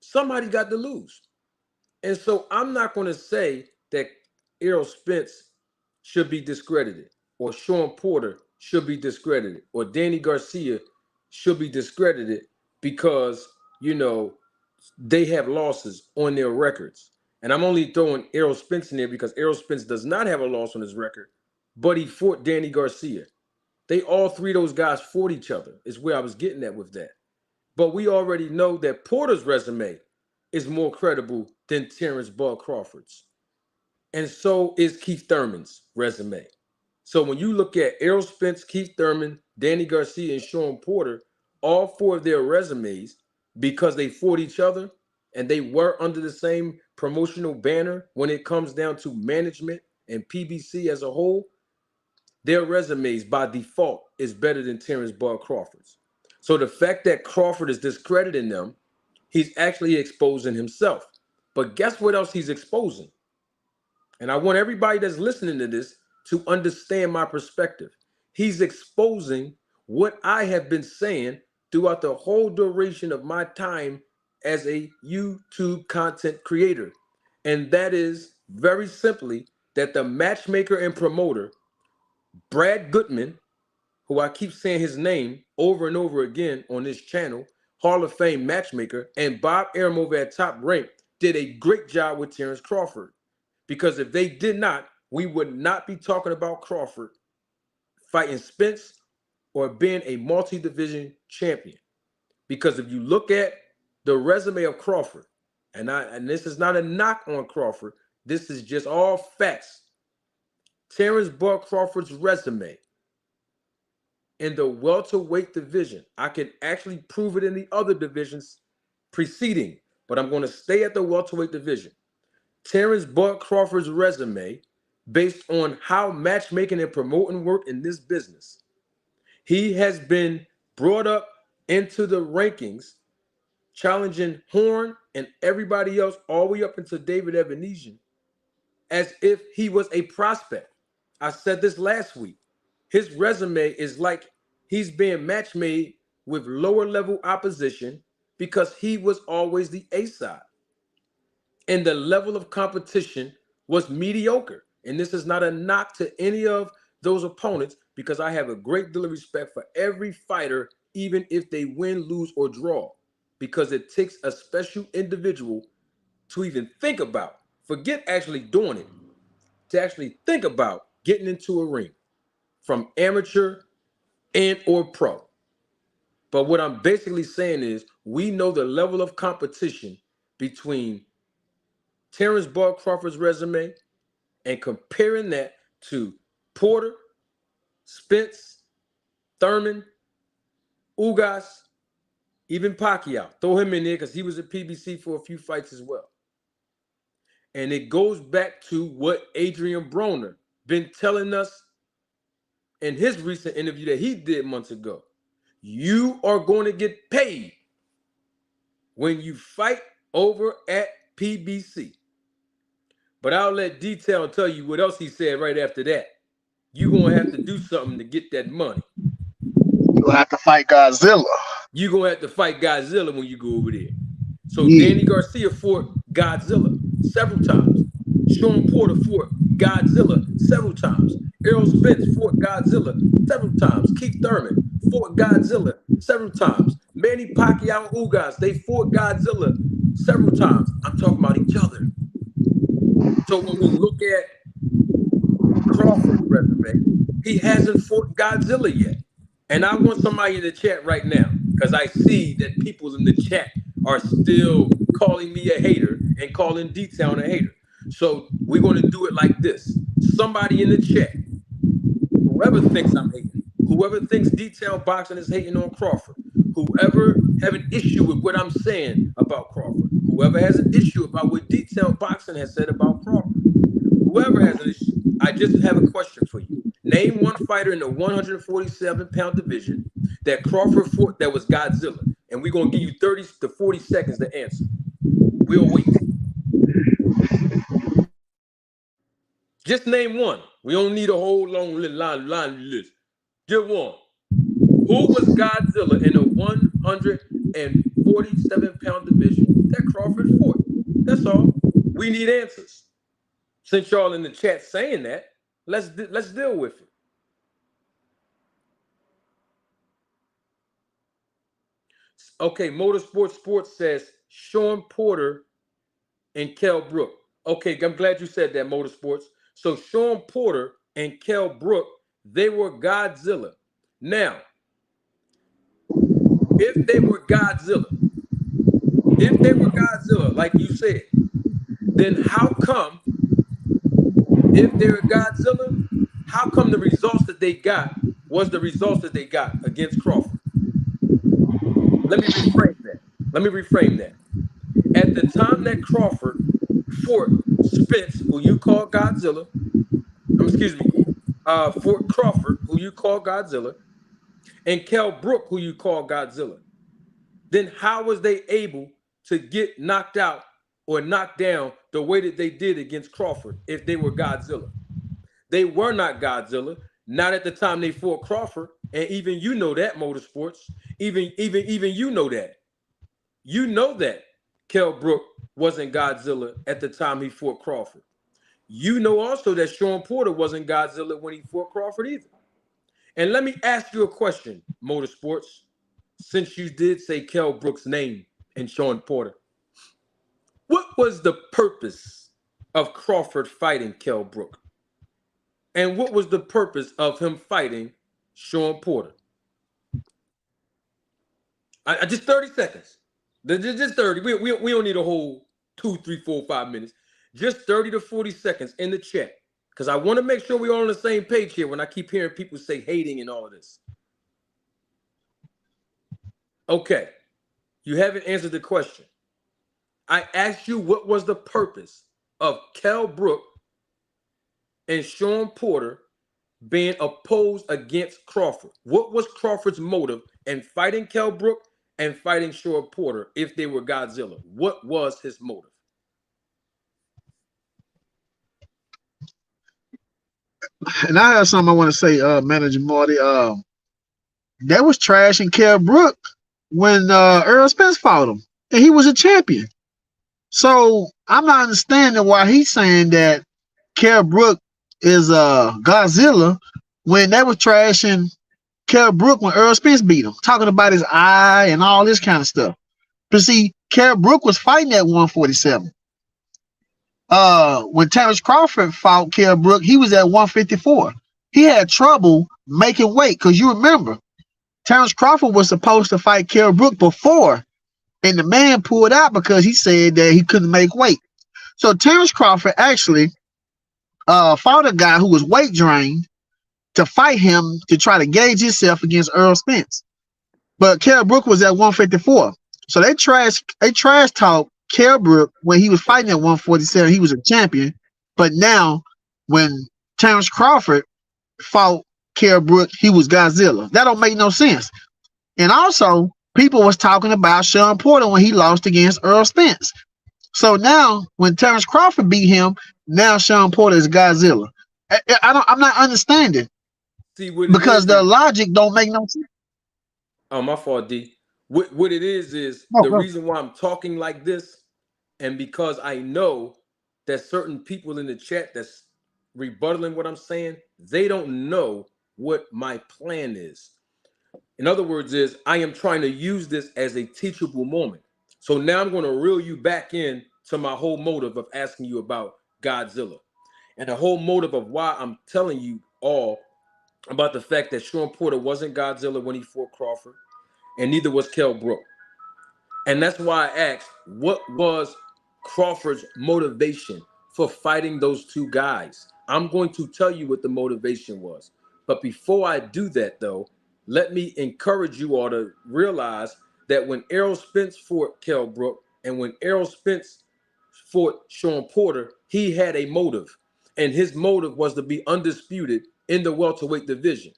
somebody got to lose. And so I'm not going to say that Errol Spence should be discredited, or Sean Porter should be discredited, or Danny Garcia should be discredited because, they have losses on their records. And I'm only throwing Errol Spence in there because Errol Spence does not have a loss on his record, but he fought Danny Garcia. They all 3 of those guys fought each other, is where I was getting at with that. But we already know that Porter's resume is more credible than Terrence Bud Crawford's. And so is Keith Thurman's resume. So when you look at Errol Spence, Keith Thurman, Danny Garcia, and Sean Porter, all 4 of their resumes, because they fought each other and they were under the same promotional banner when it comes down to management and PBC as a whole, their resumes by default is better than Terrence Bud Crawford's. So the fact that Crawford is discrediting them, he's actually exposing himself. But guess what else he's exposing? And I want everybody that's listening to this to understand my perspective. He's exposing what I have been saying throughout the whole duration of my time as a YouTube content creator. And that is very simply that the matchmaker and promoter, Brad Goodman, who I keep saying his name over and over again on this channel, Hall of Fame matchmaker, and Bob Arum over at Top Rank did a great job with Terrence Crawford. Because if they did not, we would not be talking about Crawford fighting Spence or being a multi-division champion. Because if you look at the resume of Crawford, and this is not a knock on Crawford, this is just all facts. Terrence Bud Crawford's resume in the welterweight division, I can actually prove it in the other divisions preceding, but I'm going to stay at the welterweight division. Terrence Bud Crawford's resume based on how matchmaking and promoting work in this business. He has been brought up into the rankings, challenging Horn and everybody else all the way up into David Evanesian as if he was a prospect. I said this last week. His resume is like he's being match made with lower level opposition because he was always the A side. And the level of competition was mediocre. And this is not a knock to any of those opponents because I have a great deal of respect for every fighter, even if they win, lose, or draw, because it takes a special individual to even think about, forget actually doing it, to actually think about getting into a ring from amateur and or pro. But what I'm basically saying is we know the level of competition between Terrence Bud Crawford's resume and comparing that to Porter, Spence, Thurman, Ugas, even Pacquiao. Throw him in there because he was at PBC for a few fights as well. And it goes back to what Adrian Broner been telling us in his recent interview that he did months ago. You are going to get paid when you fight over at PBC. But I'll let D-Town tell you what else he said right after that. You're going to have to do something to get that money. You'll have to fight Godzilla. You're going to have to fight Godzilla when you go over there. So Yeah. Danny Garcia fought Godzilla several times. Sean Porter fought Godzilla several times. Errol Spence fought Godzilla several times. Keith Thurman fought Godzilla several times. Manny Pacquiao and Ugas, they fought Godzilla several times. I'm talking about each other. So when we look at Crawford's resume, he hasn't fought Godzilla yet. And I want somebody in the chat right now, because I see that people in the chat are still calling me a hater and calling D-Town a hater. So we're going to do it like this. Somebody in the chat, whoever thinks I'm hating, whoever thinks D-Town Boxing is hating on Crawford, whoever have an issue with what I'm saying about Crawford, whoever has an issue about what D-Town Boxing has said about Crawford, whoever has an issue, I just have a question for you. Name one fighter in the 147-pound division that Crawford fought that was Godzilla. And we're going to give you 30 to 40 seconds to answer. We'll wait. Just name one. We don't need a whole long line list. Just one. Who was Godzilla in the 147-pound division that Crawford fought? That's all. We need answers. Since y'all in the chat saying that, let's deal with it. Okay, Motorsports Sports says Sean Porter and Kell Brook. Okay, I'm glad you said that, Motorsports. So Sean Porter and Kell Brook, they were Godzilla. Now, if they were Godzilla, like you said, then how come, if they're Godzilla, how come the results that they got was the results that they got against Crawford? Let me reframe that. At the time that Crawford fought Spence, who you call Godzilla, fought Crawford, who you call Godzilla, and Kell Brook, who you call Godzilla, then how was they able to get knocked out or knocked down the way that they did against Crawford if they were Godzilla? They were not Godzilla, not at the time they fought Crawford, and even you know that, Motorsports. Even you know that. You know that Kell Brook wasn't Godzilla at the time he fought Crawford. You know also that Sean Porter wasn't Godzilla when he fought Crawford either. And let me ask you a question, Motorsports, since you did say Kell Brook's name and Sean Porter. What was the purpose of Crawford fighting Kell Brook? And what was the purpose of him fighting Sean Porter? I just 30 seconds. Just 30. We don't need a whole 2, 3, 4, 5 minutes. Just 30 to 40 seconds in the chat. Because I want to make sure we're all on the same page here when I keep hearing people say hating and all of this. Okay. You haven't answered the question. I asked you what was the purpose of Kell Brook and Sean Porter being opposed against Crawford? What was Crawford's motive in fighting Kell Brook and fighting Sean Porter if they were Godzilla? What was his motive? And I have something I want to say, Manager Marty. That was trashing Kell Brook when Earl Spence fought him, and he was a champion. So I'm not understanding why he's saying that Kell Brook is Godzilla when they was trashing Kell Brook when Earl Spence beat him, talking about his eye and all this kind of stuff. But see, Kell Brook was fighting at 147. When Terrence Crawford fought Kell Brook, he was at 154. He had trouble making weight because you remember Terrence Crawford was supposed to fight Kell Brook before, and the man pulled out because he said that he couldn't make weight. So Terrence Crawford actually fought a guy who was weight drained to fight him to try to gauge himself against Earl Spence. But Kell Brook was at 154. So they trash talk Kell Brook when he was fighting at 147. He was a champion. But now when Terrence Crawford fought Kell Brook, he was Godzilla. That don't make no sense. And also, people was talking about Sean Porter when he lost against Earl Spence. So now, when Terrence Crawford beat him, now Sean Porter is Godzilla. I'm not understanding. See what because the logic don't make no sense. Oh, my fault, D. What it is the reason why I'm talking like this, and because I know that certain people in the chat that's rebuttaling what I'm saying, they don't know what my plan is. In other words, I am trying to use this as a teachable moment. So now I'm going to reel you back in to my whole motive of asking you about Godzilla. And the whole motive of why I'm telling you all about the fact that Sean Porter wasn't Godzilla when he fought Crawford, and neither was Kell Brook. And that's why I asked, what was Crawford's motivation for fighting those two guys? I'm going to tell you what the motivation was. But before I do that, though, let me encourage you all to realize that when Errol Spence fought Kell Brook and when Errol Spence fought Sean Porter, he had a motive. And his motive was to be undisputed in the welterweight division.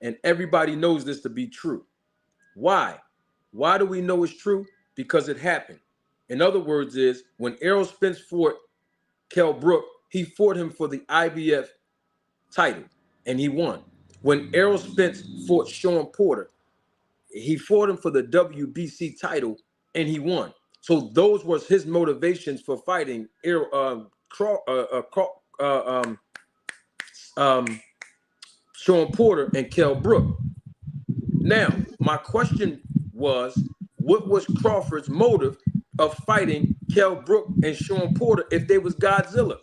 And everybody knows this to be true. Why? Why do we know it's true? Because it happened. In other words, when Errol Spence fought Kell Brook, he fought him for the IBF title, and he won. When Errol Spence fought Sean Porter, he fought him for the WBC title, and he won. So those was his motivations for fighting Sean Porter and Kell Brook. Now, my question was, what was Crawford's motive of fighting Kell Brook and Sean Porter if they was Godzilla?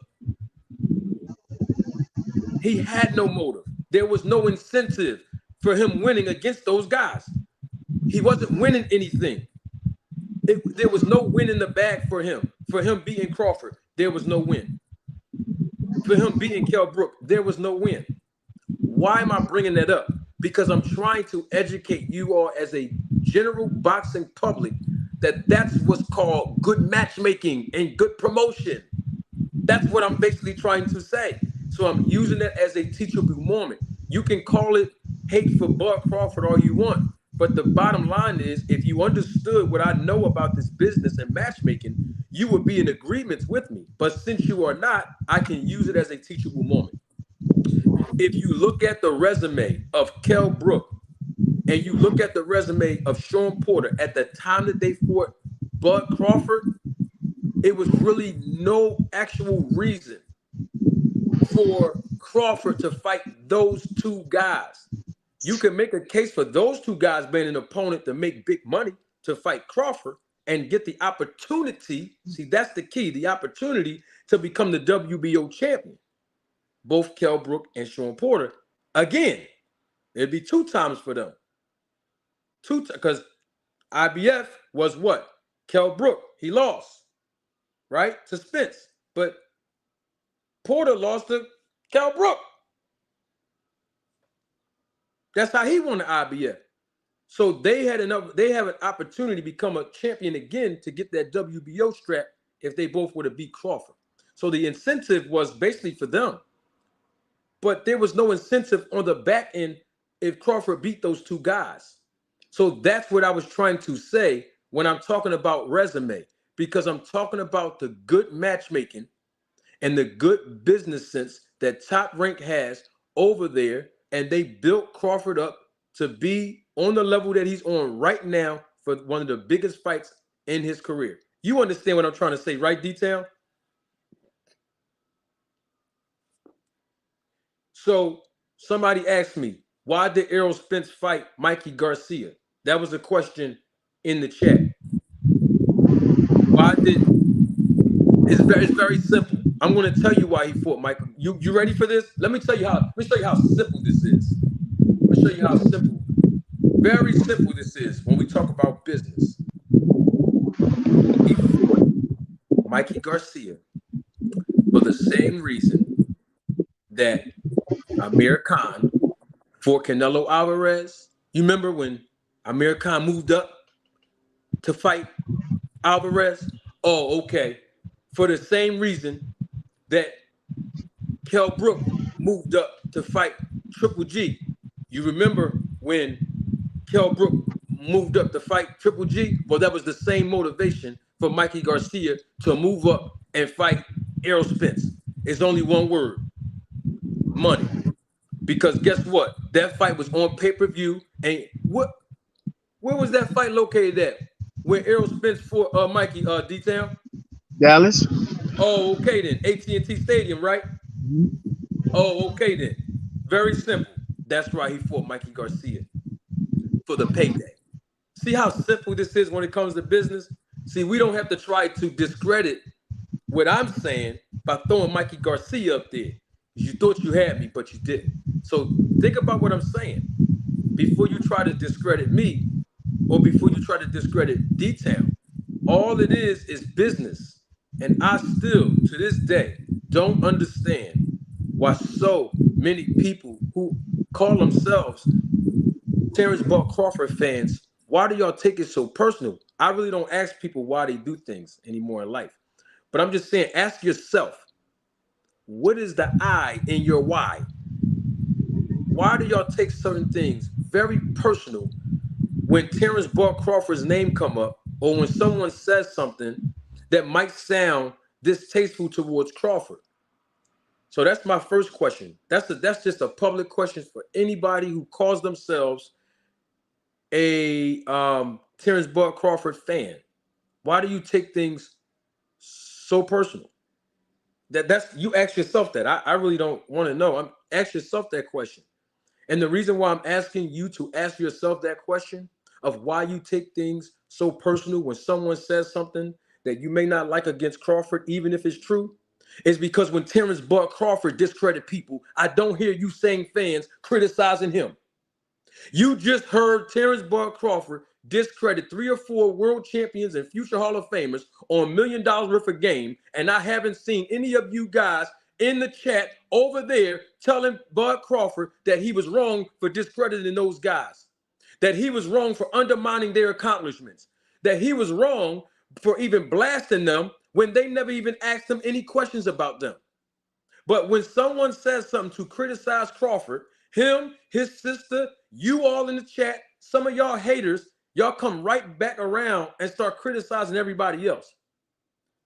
He had no motive. There was no incentive for him winning against those guys. He wasn't winning anything. There was no win in the bag for him. For him beating Crawford, there was no win. For him beating Kell Brook, there was no win. Why am I bringing that up? Because I'm trying to educate you all as a general boxing public that that's what's called good matchmaking and good promotion. That's what I'm basically trying to say. So I'm using that as a teachable moment. You can call it hate for Bud Crawford all you want, but the bottom line is, if you understood what I know about this business and matchmaking, you would be in agreement with me. But since you are not, I can use it as a teachable moment. If you look at the resume of Kell Brook and you look at the resume of Sean Porter at the time that they fought Bud Crawford, it was really no actual reason for Crawford to fight those two guys. You can make a case for those two guys being an opponent to make big money to fight Crawford and get the opportunity. See, that's the key, the opportunity to become the WBO champion. Both Kell Brook and Sean Porter. Again, it'd be 2 times for them. Because IBF was what? Kell Brook, he lost, right? To Spence. But Porter lost to Kell Brook. That's how he won the IBF. So they have an opportunity to become a champion again to get that WBO strap if they both were to beat Crawford. So the incentive was basically for them. but there was no incentive on the back end if Crawford beat those two guys. So that's what I was trying to say when I'm talking about resume, because I'm talking about the good matchmaking and the good business sense that Top Rank has over there. And they built Crawford up to be on the level that he's on right now for one of the biggest fights in his career. You understand what I'm trying to say, right, D-Town? So somebody asked me, why did Errol Spence fight Mikey Garcia? That was a question in the chat. Why did it's very simple. I'm going to tell you why he fought Michael. You ready for this? Let me show you how simple this is. Let me show you how simple, very simple this is when we talk about business. He fought Mikey Garcia for the same reason that Amir Khan fought Canelo Alvarez. You remember when Amir Khan moved up to fight Alvarez? Oh, okay. For the same reason that Kell Brook moved up to fight Triple G. You remember when Kell Brook moved up to fight Triple G? Well, that was the same motivation for Mikey Garcia to move up and fight Errol Spence. It's only one word: money. Because guess what? That fight was on pay-per-view. And where was that fight located at? Where Errol Spence fought Mikey D-Town? Dallas. Oh, okay then. AT&T Stadium, right? Oh, okay then. Very simple. That's why he fought Mikey Garcia, for the payday. See how simple this is when it comes to business? See, we don't have to try to discredit what I'm saying by throwing Mikey Garcia up there. You thought you had me, but you didn't. So think about what I'm saying before you try to discredit me or before you try to discredit D-Town. All it is business. And I still, to this day, don't understand why so many people who call themselves Terrence Buck Crawford fans, why do y'all take it so personal? I really don't ask people why they do things anymore in life. But I'm just saying, ask yourself, what is the I in your why? Why do y'all take certain things very personal when Terrence Buck Crawford's name come up, or when someone says something that might sound distasteful towards Crawford? So that's my first question. That's just a public question for anybody who calls themselves a Terrence Buck Crawford fan. Why do you take things so personal? That's you ask yourself that. I really don't want to know. Ask yourself that question. And the reason why I'm asking you to ask yourself that question of why you take things so personal when someone says something that you may not like against Crawford, even if it's true, is because when Terrence Buck Crawford discredit people, I don't hear you saying fans criticizing him. You just heard Terrence Buck Crawford discredit 3 or 4 world champions and future Hall of Famers on $1 million worth of game, and I haven't seen any of you guys in the chat over there telling Bud Crawford that he was wrong for discrediting those guys, that he was wrong for undermining their accomplishments, that he was wrong for even blasting them when they never even asked him any questions about them. But when someone says something to criticize Crawford, him, his sister, you all in the chat, some of y'all haters, y'all come right back around and start criticizing everybody else.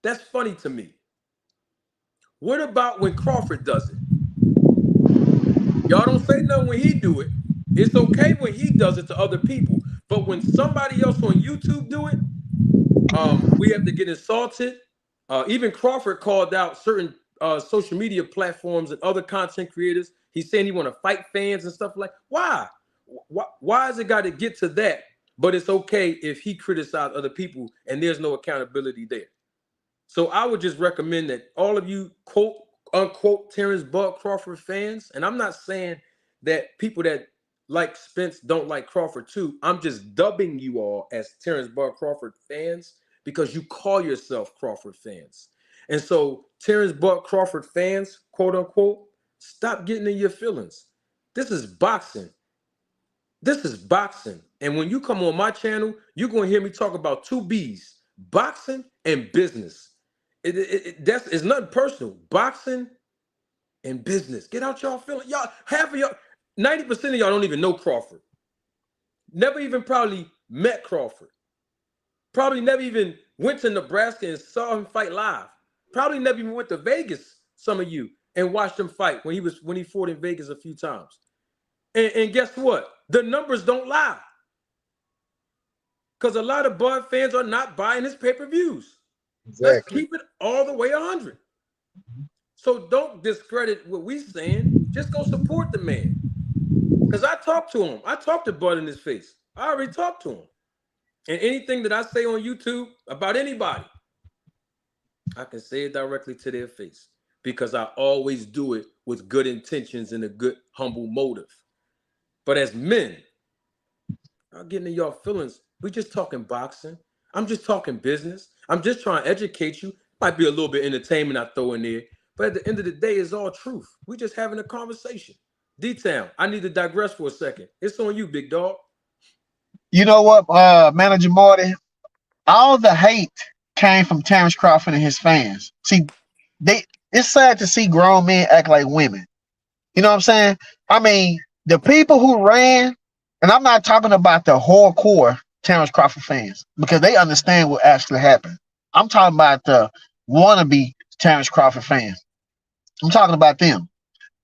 That's funny to me. What about when Crawford does it? Y'all don't say nothing when he do it. It's okay when he does it to other people. But when somebody else on YouTube do it, we have to get insulted. Even Crawford called out certain social media platforms and other content creators. He's saying he want to fight fans and stuff like. Why? Why has it got to get to that? But it's okay if he criticized other people and there's no accountability there. So I would just recommend that all of you quote unquote Terrence Buck Crawford fans, and I'm not saying that people that like Spence don't like Crawford too. I'm just dubbing you all as Terrence Buck Crawford fans because you call yourself Crawford fans. And so Terrence Buck Crawford fans, quote unquote, stop getting in your feelings. This is boxing. This is boxing. And when you come on my channel, you're going to hear me talk about 2 B's, boxing and business. It's nothing personal. Boxing in business. Get out y'all feeling. Y'all, half of y'all, 90% of y'all don't even know Crawford. Never even probably met Crawford. Probably never even went to Nebraska and saw him fight live. Probably never even went to Vegas, some of you, and watched him fight when he fought in Vegas a few times. And guess what? The numbers don't lie. Because a lot of Bud fans are not buying his pay-per-views. Let's Exactly. keep it all the way 100. So don't discredit what we saying. Just go support the man. Because I talked to him. I talked to Bud in his face. I already talked to him. And anything that I say on YouTube about anybody, I can say it directly to their face. Because I always do it with good intentions and a good, humble motive. But as men, I'm getting in y'all feelings. We just talking boxing. I'm just talking business. I'm just trying to educate you. Might be a little bit entertainment I throw in there. But at the end of the day, it's all truth. We just having a conversation. D-Town, I need to digress for a second. It's on you, big dog. You know what, Manager Marty? All the hate came from Terrence Crawford and his fans. See, it's sad to see grown men act like women. You know what I'm saying? I mean, the people who ran, and I'm not talking about the hardcore Terrence Crawford fans because they understand what actually happened. I'm talking about the wannabe Terrence Crawford fans. I'm talking about them.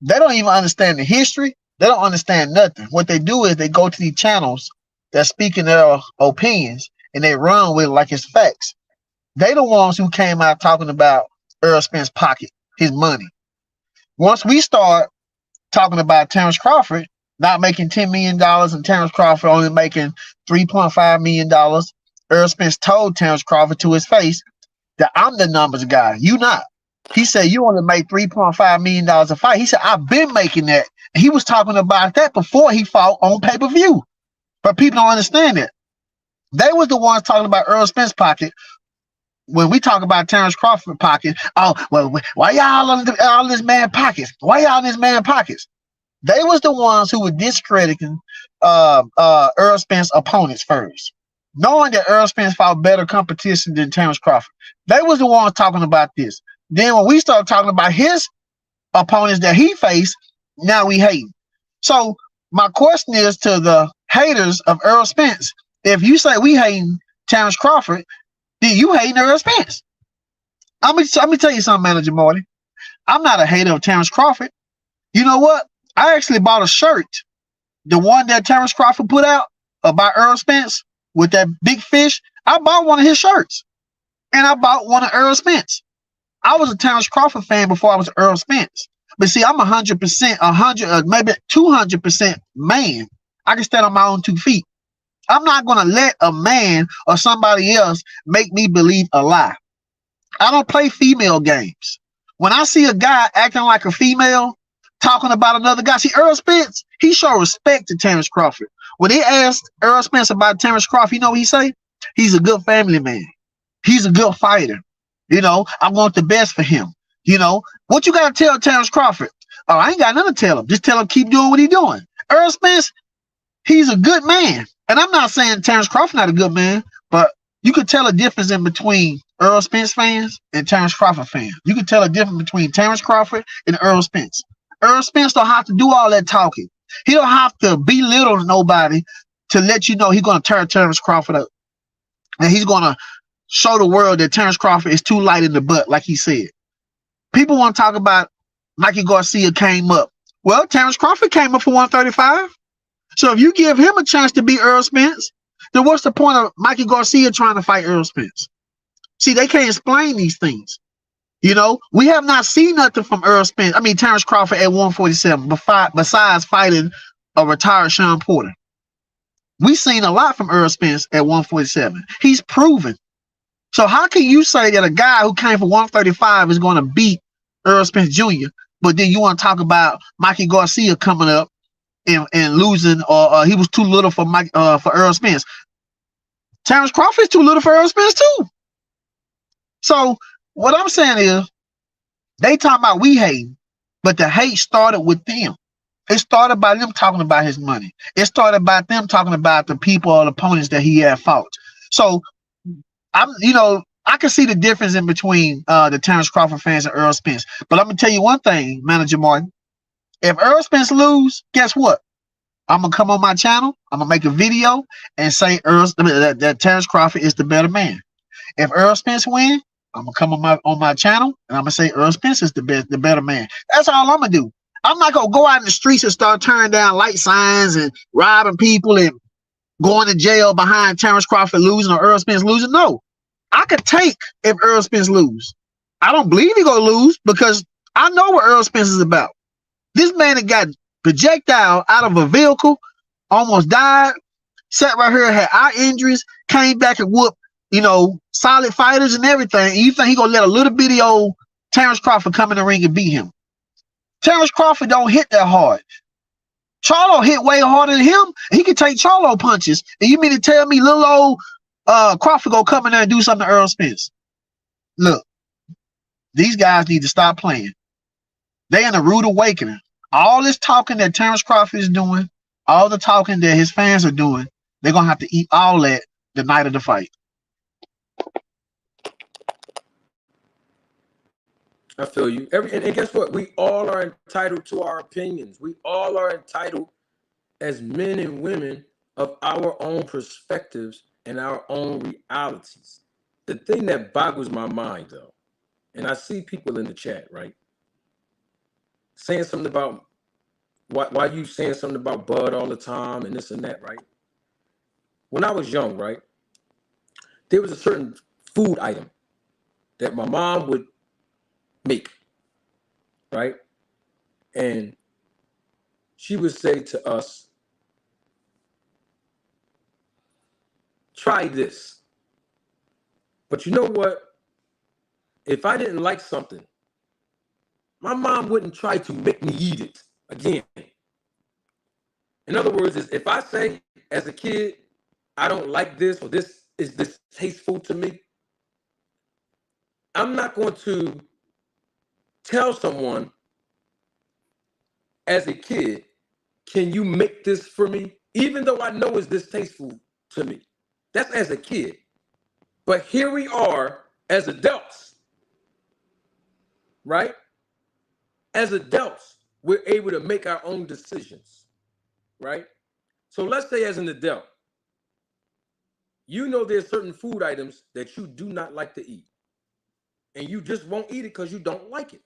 They don't even understand the history. They don't understand nothing. What they do is they go to these channels that speak in their opinions and they run with it like it's facts. They the ones who came out talking about Earl Spence pocket, his money. Once we start talking about Terrence Crawford not making $10 million and Terrence Crawford only making $3.5 million, Earl Spence told Terrence Crawford to his face that I'm the numbers guy. You not. He said, you only make $3.5 million a fight. He said, I've been making that. And he was talking about that before he fought on pay-per-view. But people don't understand it. They was the ones talking about Earl Spence pocket. When we talk about Terrence Crawford pocket, oh, well, why y'all in all this man pockets? Why y'all in this man pockets? They was the ones who were discrediting Earl Spence opponents first, knowing that Earl Spence fought better competition than Terrence Crawford. They was the ones talking about this. Then when we start talking about his opponents that he faced, now we hate. So my question is to the haters of Earl Spence: if you say we hating Terrence Crawford, then you hating Earl Spence. Let me tell you something, Manager Marty. I'm not a hater of Terrence Crawford. You know what? I actually bought a shirt, the one that Terrence Crawford put out about Earl Spence with that big fish. I bought one of his shirts, and I bought one of Earl Spence. I was a Terrence Crawford fan before I was Earl Spence. But see, I'm 100%, maybe 200% man. I can stand on my own 2 feet. I'm not going to let a man or somebody else make me believe a lie. I don't play female games. When I see a guy acting like a female, talking about another guy, see, Earl Spence, he showed respect to Terrence Crawford. When they asked Earl Spence about Terrence Crawford, you know what he say? He's a good family man. He's a good fighter. You know, I want the best for him. You know, what you got to tell Terrence Crawford? Oh, I ain't got nothing to tell him. Just tell him keep doing what he's doing. Earl Spence, he's a good man. And I'm not saying Terrence Crawford not a good man, but you could tell a difference in between Earl Spence fans and Terrence Crawford fans. You could tell a difference between Terrence Crawford and Earl Spence. Earl Spence don't have to do all that talking. He don't have to belittle nobody to let you know he's going to tear Terrence Crawford up. And he's going to show the world that Terrence Crawford is too light in the butt, like he said. People want to talk about Mikey Garcia came up. Well, Terrence Crawford came up for 135. So if you give him a chance to beat Earl Spence, then what's the point of Mikey Garcia trying to fight Earl Spence? See, they can't explain these things. You know, we have not seen nothing from Terrence Crawford at 147 besides fighting a retired Sean Porter. We've seen a lot from Earl Spence at 147. He's proven. So how can you say that a guy who came from 135 is going to beat Earl Spence Jr., but then you want to talk about Mikey Garcia coming up and losing, or he was too little for Earl Spence? Terrence Crawford is too little for Earl Spence too. So what I'm saying is, they talking about we hating, but the hate started with them. It started by them talking about his money. It started by them talking about the people or the opponents that he had fought. So I'm I can see the difference in between the Terrence Crawford fans and Earl Spence. But I'm gonna tell you one thing, Manager Martin. If Earl Spence lose, guess what? I'm gonna come on my channel. I'm gonna make a video and say that Terrence Crawford is the better man. If Earl Spence win, I'm gonna come on my channel and I'm gonna say Earl Spence is the better man. That's all I'm gonna do. I'm not gonna go out in the streets and start turning down light signs and robbing people and going to jail behind Terrence Crawford losing or Earl Spence losing. No, I could take if Earl Spence lose. I don't believe he gonna lose because I know what Earl Spence is about. This man that got projectile out of a vehicle, almost died, sat right here, had eye injuries, came back and whooped, solid fighters and everything. And you think he gonna let a little bitty old Terrence Crawford come in the ring and beat him? Terrence Crawford don't hit that hard. Charlo hit way harder than him. He can take Charlo punches. And you mean to tell me little old Crawford gonna come in there and do something to Earl Spence? Look, these guys need to stop playing. They in a rude awakening. All this talking that Terrence Crawford is doing, all the talking that his fans are doing, they're gonna have to eat all that the night of the fight. I feel you. And guess what? We all are entitled to our opinions. We all are entitled as men and women of our own perspectives and our own realities. The thing that boggles my mind, though, and I see people in the chat, right, saying something about why you saying something about Bud all the time and this and that, right? When I was young, right, there was a certain food item that my mom would make, right? And she would say to us, try this. But you know what? If I didn't like something, my mom wouldn't try to make me eat it again. In other words, is if I say as a kid, I don't like this or this is distasteful to me, I'm not going to tell someone as a kid, can you make this for me? Even though I know it's distasteful to me. That's as a kid. But here we are as adults, right? As adults, we're able to make our own decisions, right? So let's say as an adult, you know there's certain food items that you do not like to eat. And you just won't eat it because you don't like it.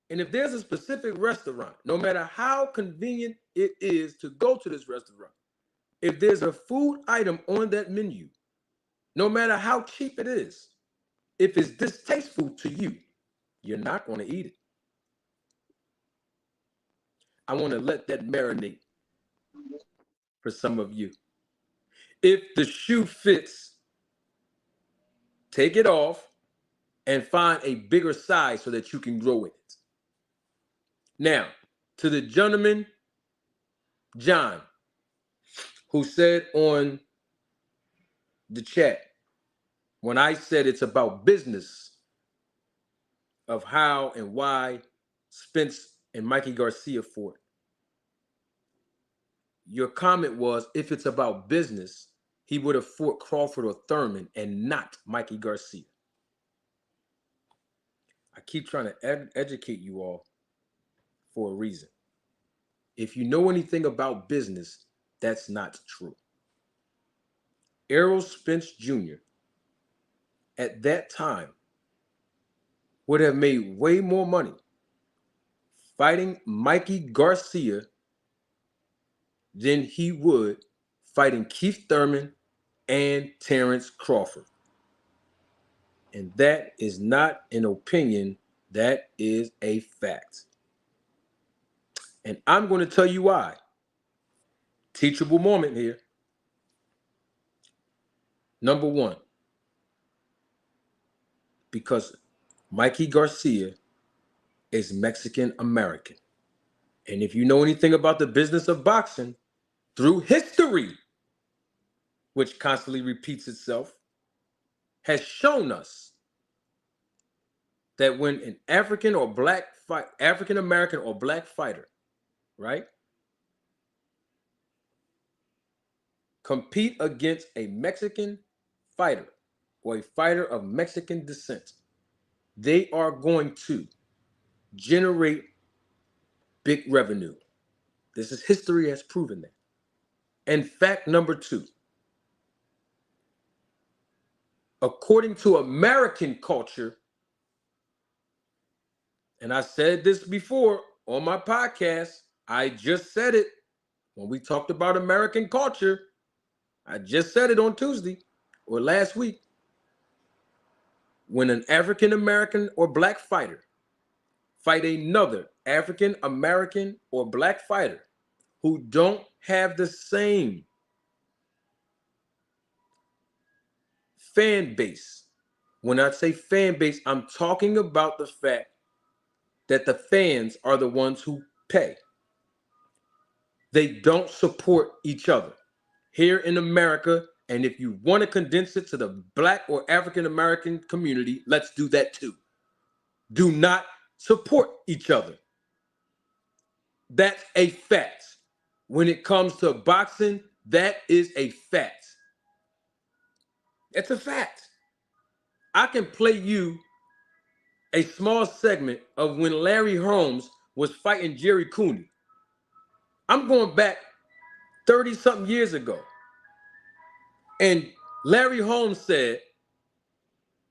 And if there's a specific restaurant, no matter how convenient it is to go to this restaurant, if there's a food item on that menu, no matter how cheap it is, if it's distasteful to you, you're not going to eat it. I want to let that marinate for some of you. If the shoe fits, take it off and find a bigger size so that you can grow in it. Now, to the gentleman, John, who said on the chat, when I said it's about business of how and why Spence and Mikey Garcia fought, your comment was, if it's about business, he would have fought Crawford or Thurman and not Mikey Garcia. I keep trying to educate you all for a reason. If you know anything about business, that's not true. Errol Spence Jr. at that time would have made way more money fighting Mikey Garcia than he would fighting Keith Thurman and Terrence Crawford. And that is not an opinion, that is a fact. And I'm going to tell you why. Teachable moment here. Number one, because Mikey Garcia is Mexican American. And if you know anything about the business of boxing, through history, which constantly repeats itself, has shown us that when an African American or black fighter, right, compete against a Mexican fighter or a fighter of Mexican descent, they are going to generate big revenue. This is history has proven that. And fact number two, according to American culture, and I said this before on my podcast, I just said it when we talked about American culture. I just said it on Tuesday or last week. When an African American or black fighter fight another African American or black fighter who don't have the same fan base. When I say fan base, I'm talking about the fact that the fans are the ones who pay. They don't support each other here in America. And if you want to condense it to the black or African American community, let's do that too. Do not support each other. That's a fact. When it comes to boxing, that is a fact. It's a fact. I can play you a small segment of when Larry Holmes was fighting Jerry Cooney. I'm going back 30-something years ago. And Larry Holmes said,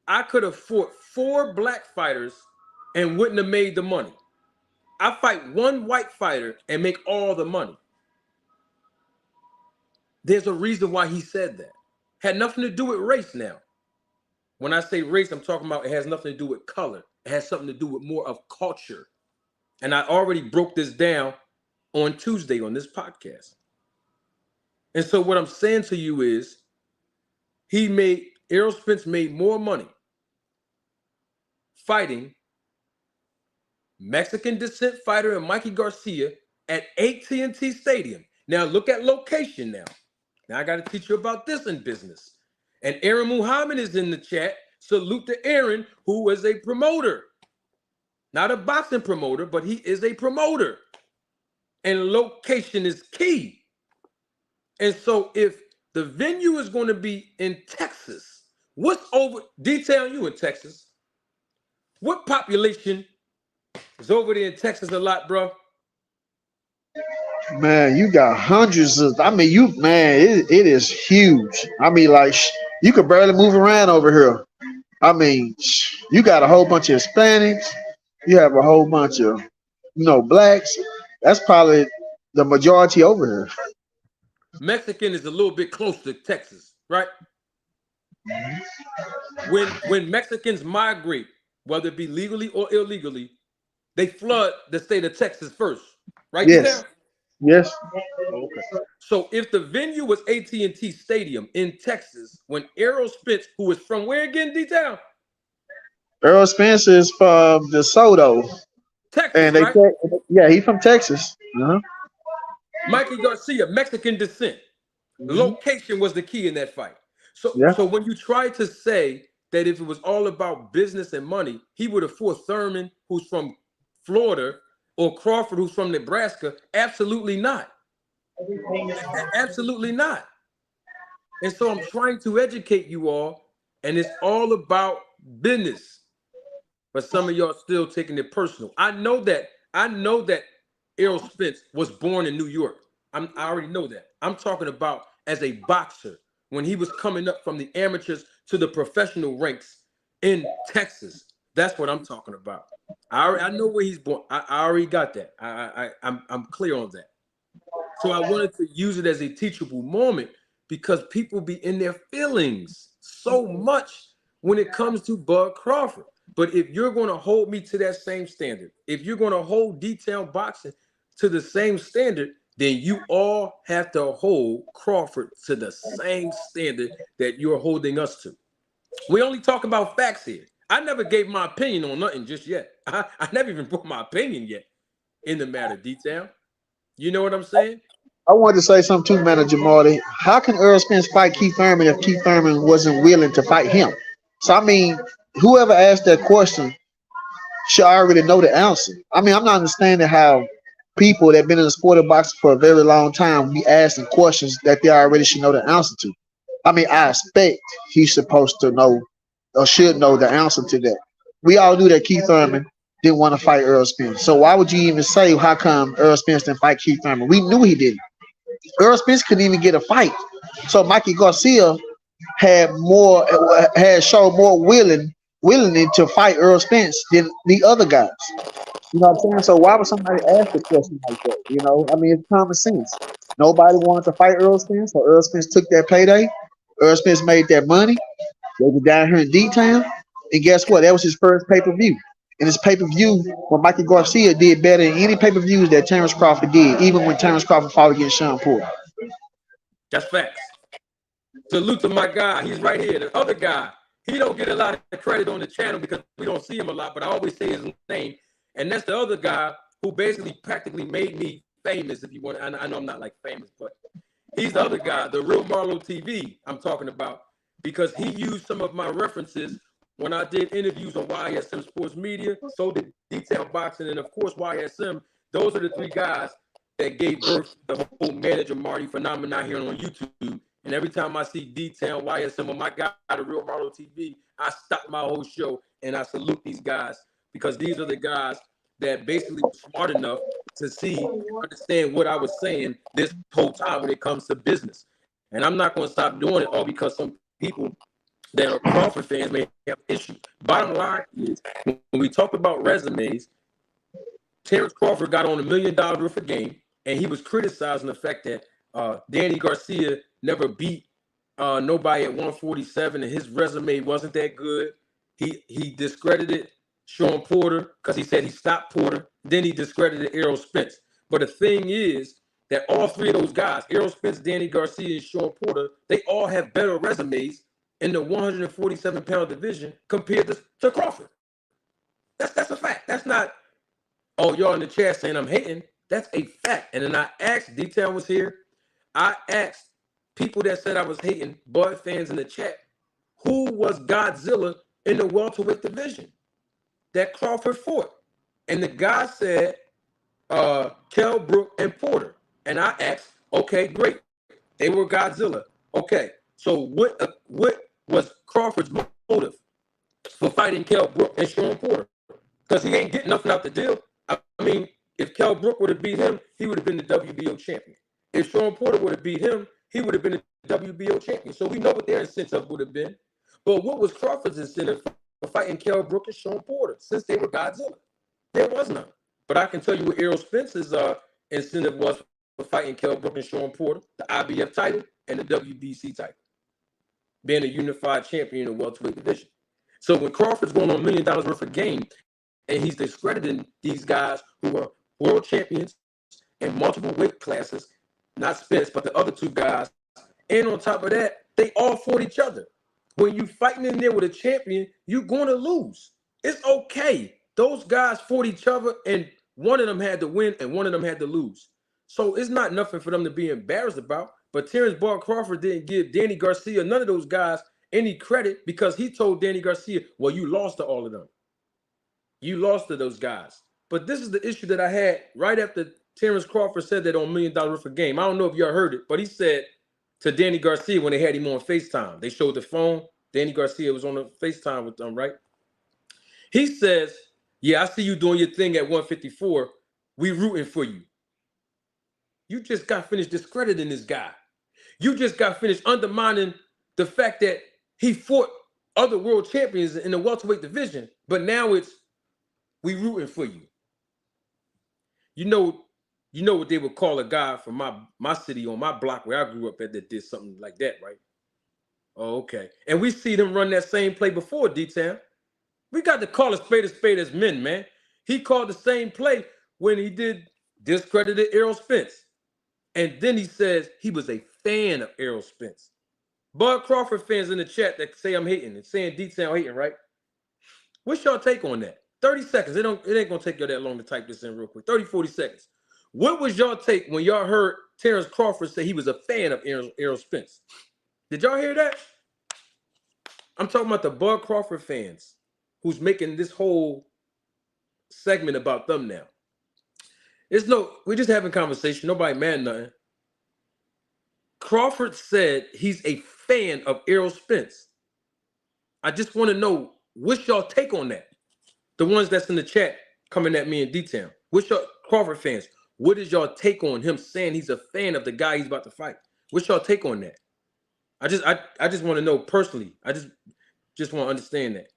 I could have fought 4 black fighters and wouldn't have made the money. I fight 1 white fighter and make all the money. There's a reason why he said that. Had nothing to do with race now. When I say race, I'm talking about it has nothing to do with color. It has something to do with more of culture. And I already broke this down on Tuesday on this podcast. And so what I'm saying to you is Errol Spence made more money fighting Mexican descent fighter and Mikey Garcia at AT&T Stadium. Now look at location now. Now I got to teach you about this in business. And Aaron Muhammad is in the chat. Salute to Aaron, who is a promoter. Not a boxing promoter, but he is a promoter. And location is key. And so if the venue is going to be in Texas, what's over, D-Town, you in Texas. What population is over there in Texas a lot, bro? Man, you got hundreds of, it is huge. I mean, like, you could barely move around over here. I mean, you got a whole bunch of Hispanics. You have a whole bunch of, blacks. That's probably the majority over here. Mexican is a little bit close to Texas, right? When Mexicans migrate, whether it be legally or illegally, they flood the state of Texas first, right? Yes. Yes. Okay. So if the venue was AT&T Stadium in Texas, when Errol Spence, who is from where again, D-Town? Errol Spence is from DeSoto. Texas, and right? He's from Texas. Uh-huh. Mikey Garcia, Mexican descent. Mm-hmm. Location was the key in that fight. So when you try to say that if it was all about business and money, he would have fought Thurman, who's from Florida, or Crawford, who's from Nebraska. Absolutely not. Absolutely not. And so I'm trying to educate you all, and it's all about business. But some of y'all still taking it personal. I know that Errol Spence was born in New York. I already know that. I'm talking about as a boxer when he was coming up from the amateurs to the professional ranks in Texas. That's what I'm talking about. I know where he's born. I already got that. I'm clear on that. So I wanted to use it as a teachable moment because people be in their feelings so much when it comes to Bud Crawford. But if you're going to hold me to that same standard, if you're going to hold D-Town Boxing to the same standard, then you all have to hold Crawford to the same standard that you're holding us to. We only talk about facts here. I never gave my opinion on nothing just yet. I never even brought my opinion yet in the matter, D-Town. You know what I'm saying? I wanted to say something too, Manager Marty. How can Errol Spence fight Keith Thurman if Keith Thurman wasn't willing to fight him? So, I mean, whoever asked that question should already know the answer. I mean, I'm not understanding how people that have been in the sport of boxing for a very long time be asking questions that they already should know the answer to. I mean, I expect he's supposed to know or should know the answer to that. We all knew that Keith Thurman didn't want to fight Earl Spence. So why would you even say how come Earl Spence didn't fight Keith Thurman? We knew he didn't. Earl Spence couldn't even get a fight. So Mikey Garcia had showed more willing to fight Earl Spence than the other guys. You know what I'm saying? So why would somebody ask a question like that? You know, I mean, it's common sense. Nobody wanted to fight Earl Spence, so Earl Spence took that payday. Earl Spence made that money. They were down here in D-Town, and guess what? That was his first pay-per-view. And his pay-per-view, when Mikey Garcia did better than any pay-per-views that Terrence Crawford did, even when Terrence Crawford fought against Sean Porter. That's facts. Salute to my guy. He's right here. The other guy, he don't get a lot of credit on the channel because we don't see him a lot, but I always say his name. And that's the other guy who basically practically made me famous, if you want. I know I'm not like famous, but he's the other guy, the real Marlo TV I'm talking about, because he used some of my references when I did interviews on YSM Sports Media, so did D-Town Boxing, and of course YSM. Those are the three guys that gave birth to the whole Manager Marty phenomenon here on YouTube. And every time I see D-Town, YSM, or my guy, the real Marlo TV, I stop my whole show and I salute these guys because these are the guys that basically were smart enough to see and understand what I was saying this whole time when it comes to business. And I'm not going to stop doing it all because some people that are Crawford fans may have issues. Bottom line is, when we talk about resumes, Terrence Crawford got on $1 million worth of game, and he was criticizing the fact that Danny Garcia never beat nobody at 147, and his resume wasn't that good. He discredited Sean Porter because he said he stopped Porter. Then he discredited Errol Spence. But the thing is that all three of those guys, Errol Spence, Danny Garcia, and Sean Porter, they all have better resumes in the 147-pound division compared to Crawford. That's a fact. That's not, oh, y'all in the chat saying I'm hating. That's a fact. And then I asked, D-Town was here. I asked people that said I was hating, Bud fans in the chat, who was Godzilla in the welterweight division that Crawford fought? And the guy said Kell Brook and Porter. And I asked, okay, great. They were Godzilla. Okay. So what was Crawford's motive for fighting Kell Brook and Sean Porter? Because he ain't getting nothing out the deal. I mean, if Kell Brook would have beat him, he would have been the WBO champion. If Sean Porter would have beat him, he would have been the WBO champion. So we know what their incentive would have been. But what was Crawford's incentive for fighting Kell Brook and Sean Porter since they were Godzilla? There was none. But I can tell you what Errol Spence's incentive was for fighting Kell Brook and Sean Porter, the IBF title and the WBC title, being a unified champion in the welterweight division. So when Crawford's going on $1 million worth of game, and he's discrediting these guys who are world champions in multiple weight classes, not Spence, but the other two guys. And on top of that, they all fought each other. When you fighting in there with a champion, you're going to lose. It's okay. Those guys fought each other, and one of them had to win, and one of them had to lose. So it's not nothing for them to be embarrassed about. But Terrence Bud Crawford didn't give Danny Garcia, none of those guys, any credit because he told Danny Garcia, well, you lost to all of them. You lost to those guys. But this is the issue that I had right after Terrence Crawford said that on $1 million worth of game. I don't know if y'all heard it, but he said to Danny Garcia when they had him on FaceTime, they showed the phone. Danny Garcia was on the FaceTime with them, right? He says, yeah, I see you doing your thing at 154. We rooting for you. You just got finished discrediting this guy. You just got finished undermining the fact that he fought other world champions in the welterweight division, but now it's we rooting for you. You know what they would call a guy from my city on my block where I grew up at that did something like that, right? Oh, okay. And we see them run that same play before, D-Town. We got to call a spade as men, man. He called the same play when he did discredited Errol Spence. And then he says he was a fan of Errol Spence. Bud Crawford fans in the chat that say I'm hating and saying D-Town hating, right? What's y'all take on that? 30 seconds. It ain't going to take you that long to type this in real quick. 30, 40 seconds. What was y'all take when y'all heard Terrence Crawford say he was a fan of Errol Spence? Did y'all hear that? I'm talking about the Bud Crawford fans who's making this whole segment about them now. We're just having conversation. Nobody mad nothing. Crawford said he's a fan of Errol Spence. I just want to know what's y'all take on that. The ones that's in the chat coming at me in detail. What's your Crawford fans? What is y'all take on him saying he's a fan of the guy he's about to fight? What's y'all take on that? I just want to know personally. I just want to understand that.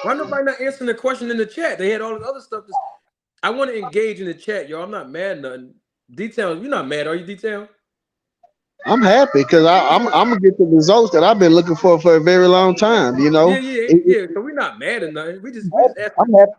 Why nobody not answering the question in the chat? They had all this other stuff. I want to engage in the chat, y'all. I'm not mad nothing. D-Town, you're not mad, are you, D-Town? I'm happy because I'm gonna get the results that I've been looking for a very long time. You know, Yeah. So we're not mad or nothing. We just asking. I'm happy.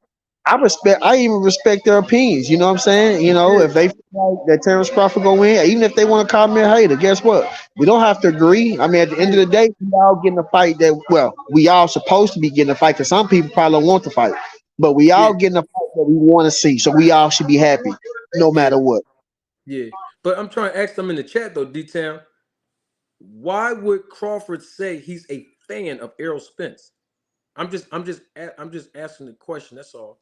I even respect their opinions. You know what I'm saying? You know, Yeah, if they feel like that Terrence Crawford gonna win, even if they want to call me a hater, guess what? We don't have to agree. I mean, at the end of yeah, the day, we all getting a fight that we all supposed to be getting a fight because some people probably don't want to fight, but we yeah, all getting a fight that we want to see. So we all should be happy, no yeah, matter what. yeah. But I'm trying to ask them in the chat though, D-Town. Why would Crawford say he's a fan of Errol Spence? I'm just asking the question. That's all.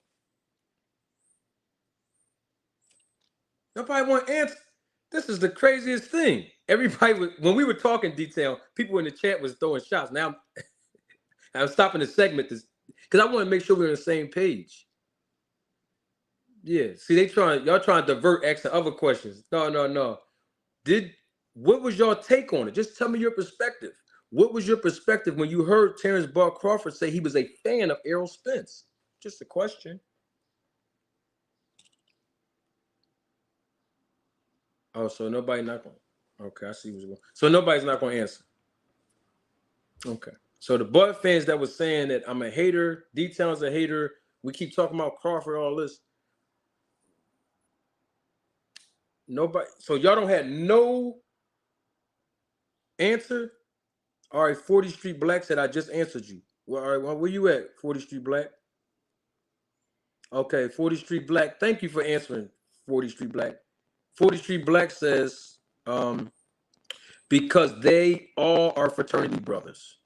Nobody want to answer. This is the craziest thing. Everybody was, when we were talking detail, people in the chat was throwing shots. Now I'm stopping the segment because I want to make sure we're on the same page. Yeah. See, y'all trying to divert, asking other questions. No. What was your take on it? Just tell me your perspective. What was your perspective when you heard Terrence Bud Crawford say he was a fan of Errol Spence? Just a question. Oh, so nobody not going. Okay, I see what's going. So nobody's not going to answer. Okay. So the Bud fans that was saying that I'm a hater, D-Town's a hater, we keep talking about Crawford, all this. Nobody. So y'all don't have no answer. All right, 40 Street Black said I just answered you. Well, all right, well, where you at, 40 Street Black? Okay, 40 Street Black. Thank you for answering, 40 Street Black. 40 Street Black says, because they all are fraternity brothers.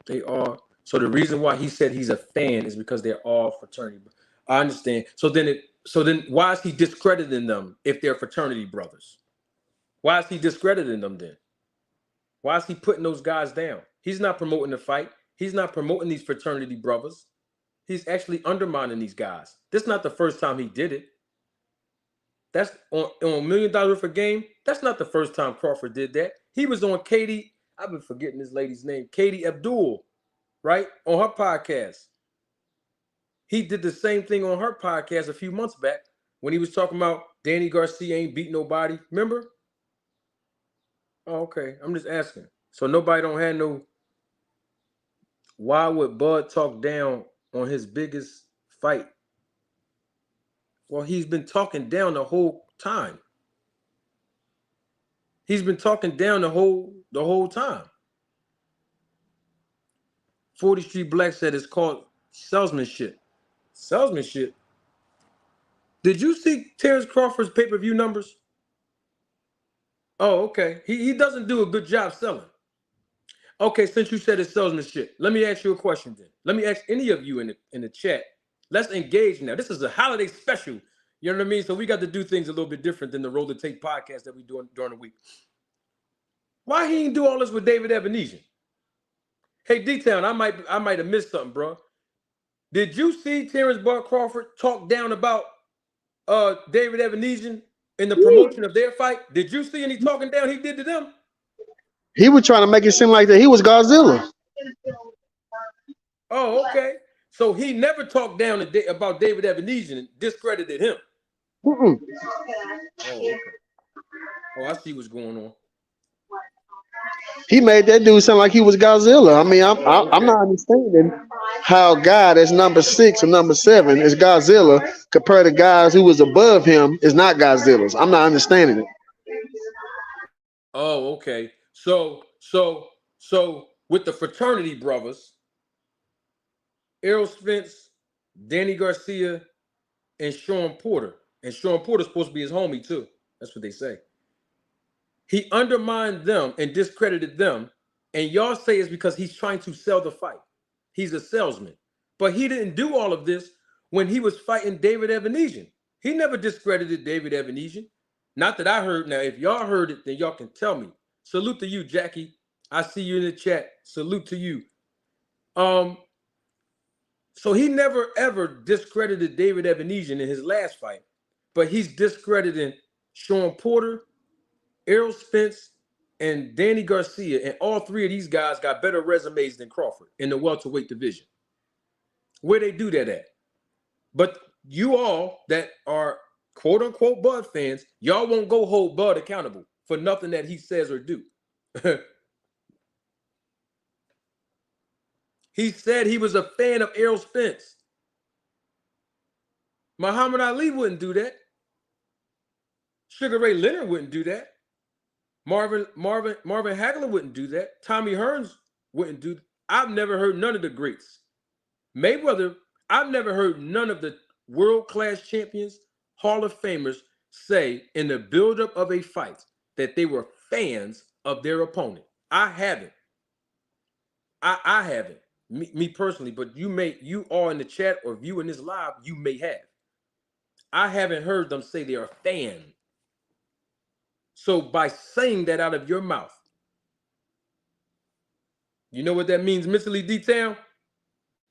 They are. So the reason why he said he's a fan is because they're all fraternity. I understand. So then why is he discrediting them if they're fraternity brothers? Why is he discrediting them then? Why is he putting those guys down? He's not promoting the fight. He's not promoting these fraternity brothers. He's actually undermining these guys. This is not the first time he did it. That's on $1 million worth of game. That's not the first time Crawford did that. He was on Katie. I've been forgetting this lady's name. Katie Abdul, right? On her podcast. He did the same thing on her podcast a few months back when he was talking about Danny Garcia ain't beat nobody. Remember? Oh, okay. I'm just asking. So nobody don't have no. Why would Bud talk down on his biggest fight? Well, he's been talking down the whole time. He's been talking down the whole time. 40 Street Black said it's called salesmanship. Salesmanship. Did you see Terrence Crawford's pay-per-view numbers? Oh, okay. He doesn't do a good job selling. Okay, since you said it's salesmanship, let me ask you a question then. Let me ask any of you in the chat. Let's engage now. This is a holiday special. You know what I mean? So we got to do things a little bit different than the Roll the Tape podcast that we do during the week. Why he didn't do all this with David Ebenezer? Hey, D-Town, I might have missed something, bro. Did you see Terrence Bud Crawford talk down about David Ebenezer in the promotion of their fight? Did you see any talking down he did to them? He was trying to make it seem like that he was Godzilla. Oh, okay. So he never talked down about David Ebenezer and discredited him. Mm-mm. Oh, okay. Oh, I see what's going on. He made that dude sound like he was Godzilla. I mean, I'm not understanding how a guy that's number 6 or number 7 is Godzilla compared to guys who was above him is not Godzillas. I'm not understanding it. Oh, okay. So with the fraternity brothers, Errol Spence, Danny Garcia, and Sean Porter. And Sean Porter's supposed to be his homie too. That's what they say. He undermined them and discredited them. And y'all say it's because he's trying to sell the fight. He's a salesman. But he didn't do all of this when he was fighting David Ebenezer. He never discredited David Evanesian. Not that I heard. Now, if y'all heard it, then y'all can tell me. Salute to you, Jackie. I see you in the chat. Salute to you. Um, so he never ever discredited David Evanesian in his last fight, but he's discrediting Sean Porter, Errol Spence, and Danny Garcia, and all three of these guys got better resumes than Crawford in the welterweight division. Where they do that at? But you all that are quote unquote Bud fans, y'all won't go hold Bud accountable for nothing that he says or do. He said he was a fan of Errol Spence. Muhammad Ali wouldn't do that. Sugar Ray Leonard wouldn't do that. Marvin Hagler wouldn't do that. Tommy Hearns wouldn't do that. I've never heard none of the greats. Mayweather, I've never heard none of the world-class champions, Hall of Famers say in the buildup of a fight that they were fans of their opponent. I haven't. I haven't. Me personally, but you all in the chat or viewing this live, you may have. I haven't heard them say they're a fan. So by saying that out of your mouth, you know what that means mentally, D-Town?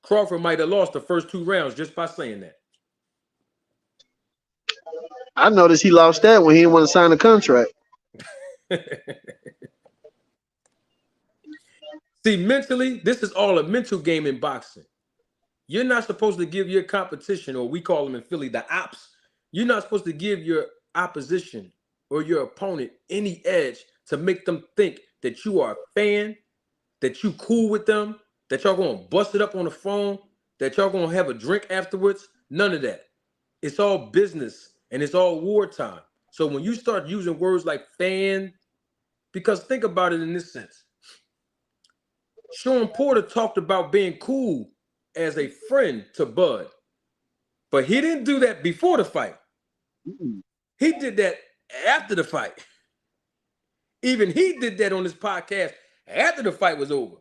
Crawford might have lost the first 2 rounds just by saying that. I noticed he lost that when he didn't want to sign a contract. See, mentally, this is all a mental game in boxing. You're not supposed to give your competition, or we call them in Philly, the ops. You're not supposed to give your opposition or your opponent any edge to make them think that you are a fan, that you cool with them, that y'all gonna bust it up on the phone, that y'all gonna have a drink afterwards. None of that. It's all business and it's all wartime. So when you start using words like fan, because think about it in this sense. Sean Porter talked about being cool as a friend to Bud, but he didn't do that before the fight. He did that after the fight. Even he did that on his podcast after the fight was over.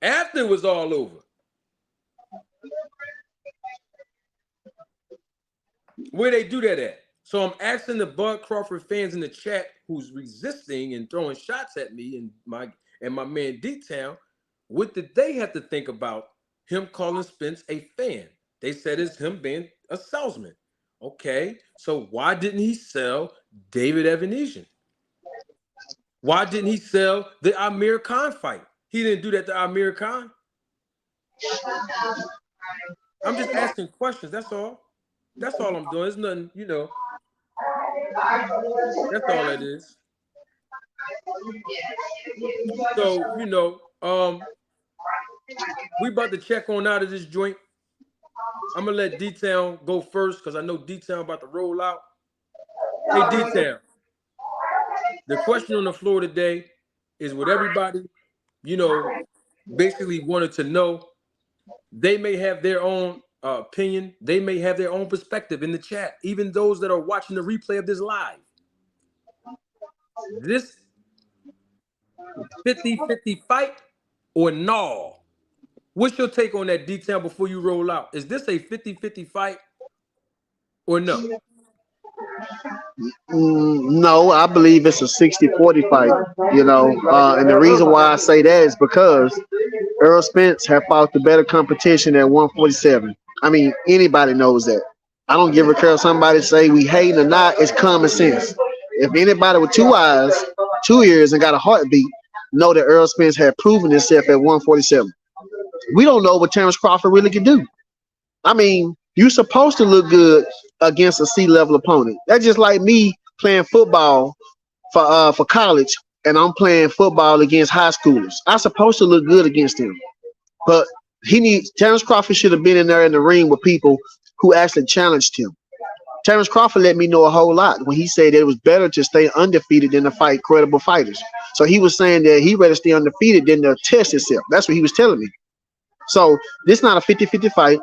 After it was all over. Where they do that at? So I'm asking the Bud Crawford fans in the chat who's resisting and throwing shots at me and my man D-Town, what did they have to think about him calling Spence a fan? They said it's him being a salesman. Okay, so why didn't he sell David Evanesian? Why didn't he sell the Amir Khan fight? He didn't do that to Amir Khan. I'm just asking questions. That's all. That's all I'm doing. It's nothing, you know. That's all that is. So, you know, we about to check on out of this joint. I'm gonna let D-Town go first because I know D-Town about to roll out. Hey, D-Town. The question on the floor today is what everybody, you know, basically wanted to know. They may have their own opinion. They may have their own perspective in the chat. Even those that are watching the replay of this live. This 50-50 fight or no? What's your take on that, D-Town, before you roll out? Is this a 50-50 fight or no? No, I believe it's a 60-40 fight, you know. And the reason why I say that is because Errol Spence have fought the better competition at 147. I mean, anybody knows that. I don't give a care if somebody say we hate or not. It's common sense. If anybody with 2 eyes, 2 ears, and got a heartbeat, know that Errol Spence had proven himself at 147. We don't know what Terrence Crawford really can do. I mean, you're supposed to look good against a C-level opponent. That's just like me playing football for college, and I'm playing football against high schoolers. I'm supposed to look good against them. But Terrence Crawford should have been in there in the ring with people who actually challenged him. Terrence Crawford let me know a whole lot when he said that it was better to stay undefeated than to fight credible fighters. So he was saying that he'd rather stay undefeated than to test himself. That's what he was telling me. So this is not a 50-50 fight.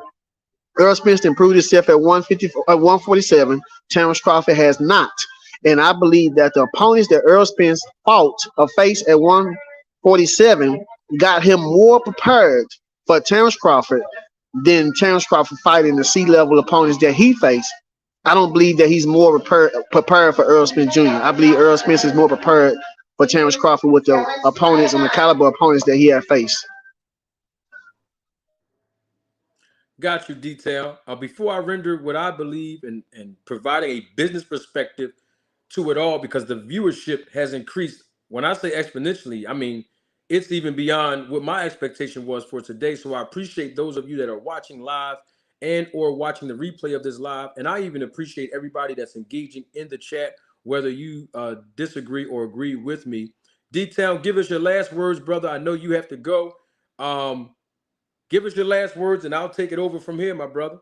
Errol Spence improved himself at 147. Terrence Crawford has not. And I believe that the opponents that Errol Spence fought or faced at 147 got him more prepared for Terrence Crawford than Terrence Crawford fighting the C-level opponents that he faced I don't believe that he's more prepared for Earl Spence Jr. I believe Earl Spence is more prepared for Terrence Crawford with the opponents and the caliber opponents that he had faced. Got you, detail. Before I render what I believe and providing a business perspective to it all, because the viewership has increased. When I say exponentially, I mean it's even beyond what my expectation was for today. So I appreciate those of you that are watching live and or watching the replay of this live, and I even appreciate everybody that's engaging in the chat, whether you disagree or agree with me. Detail, give us your last words, brother. I know you have to go. Um, Give us your last words, and I'll take it over from here, my brother.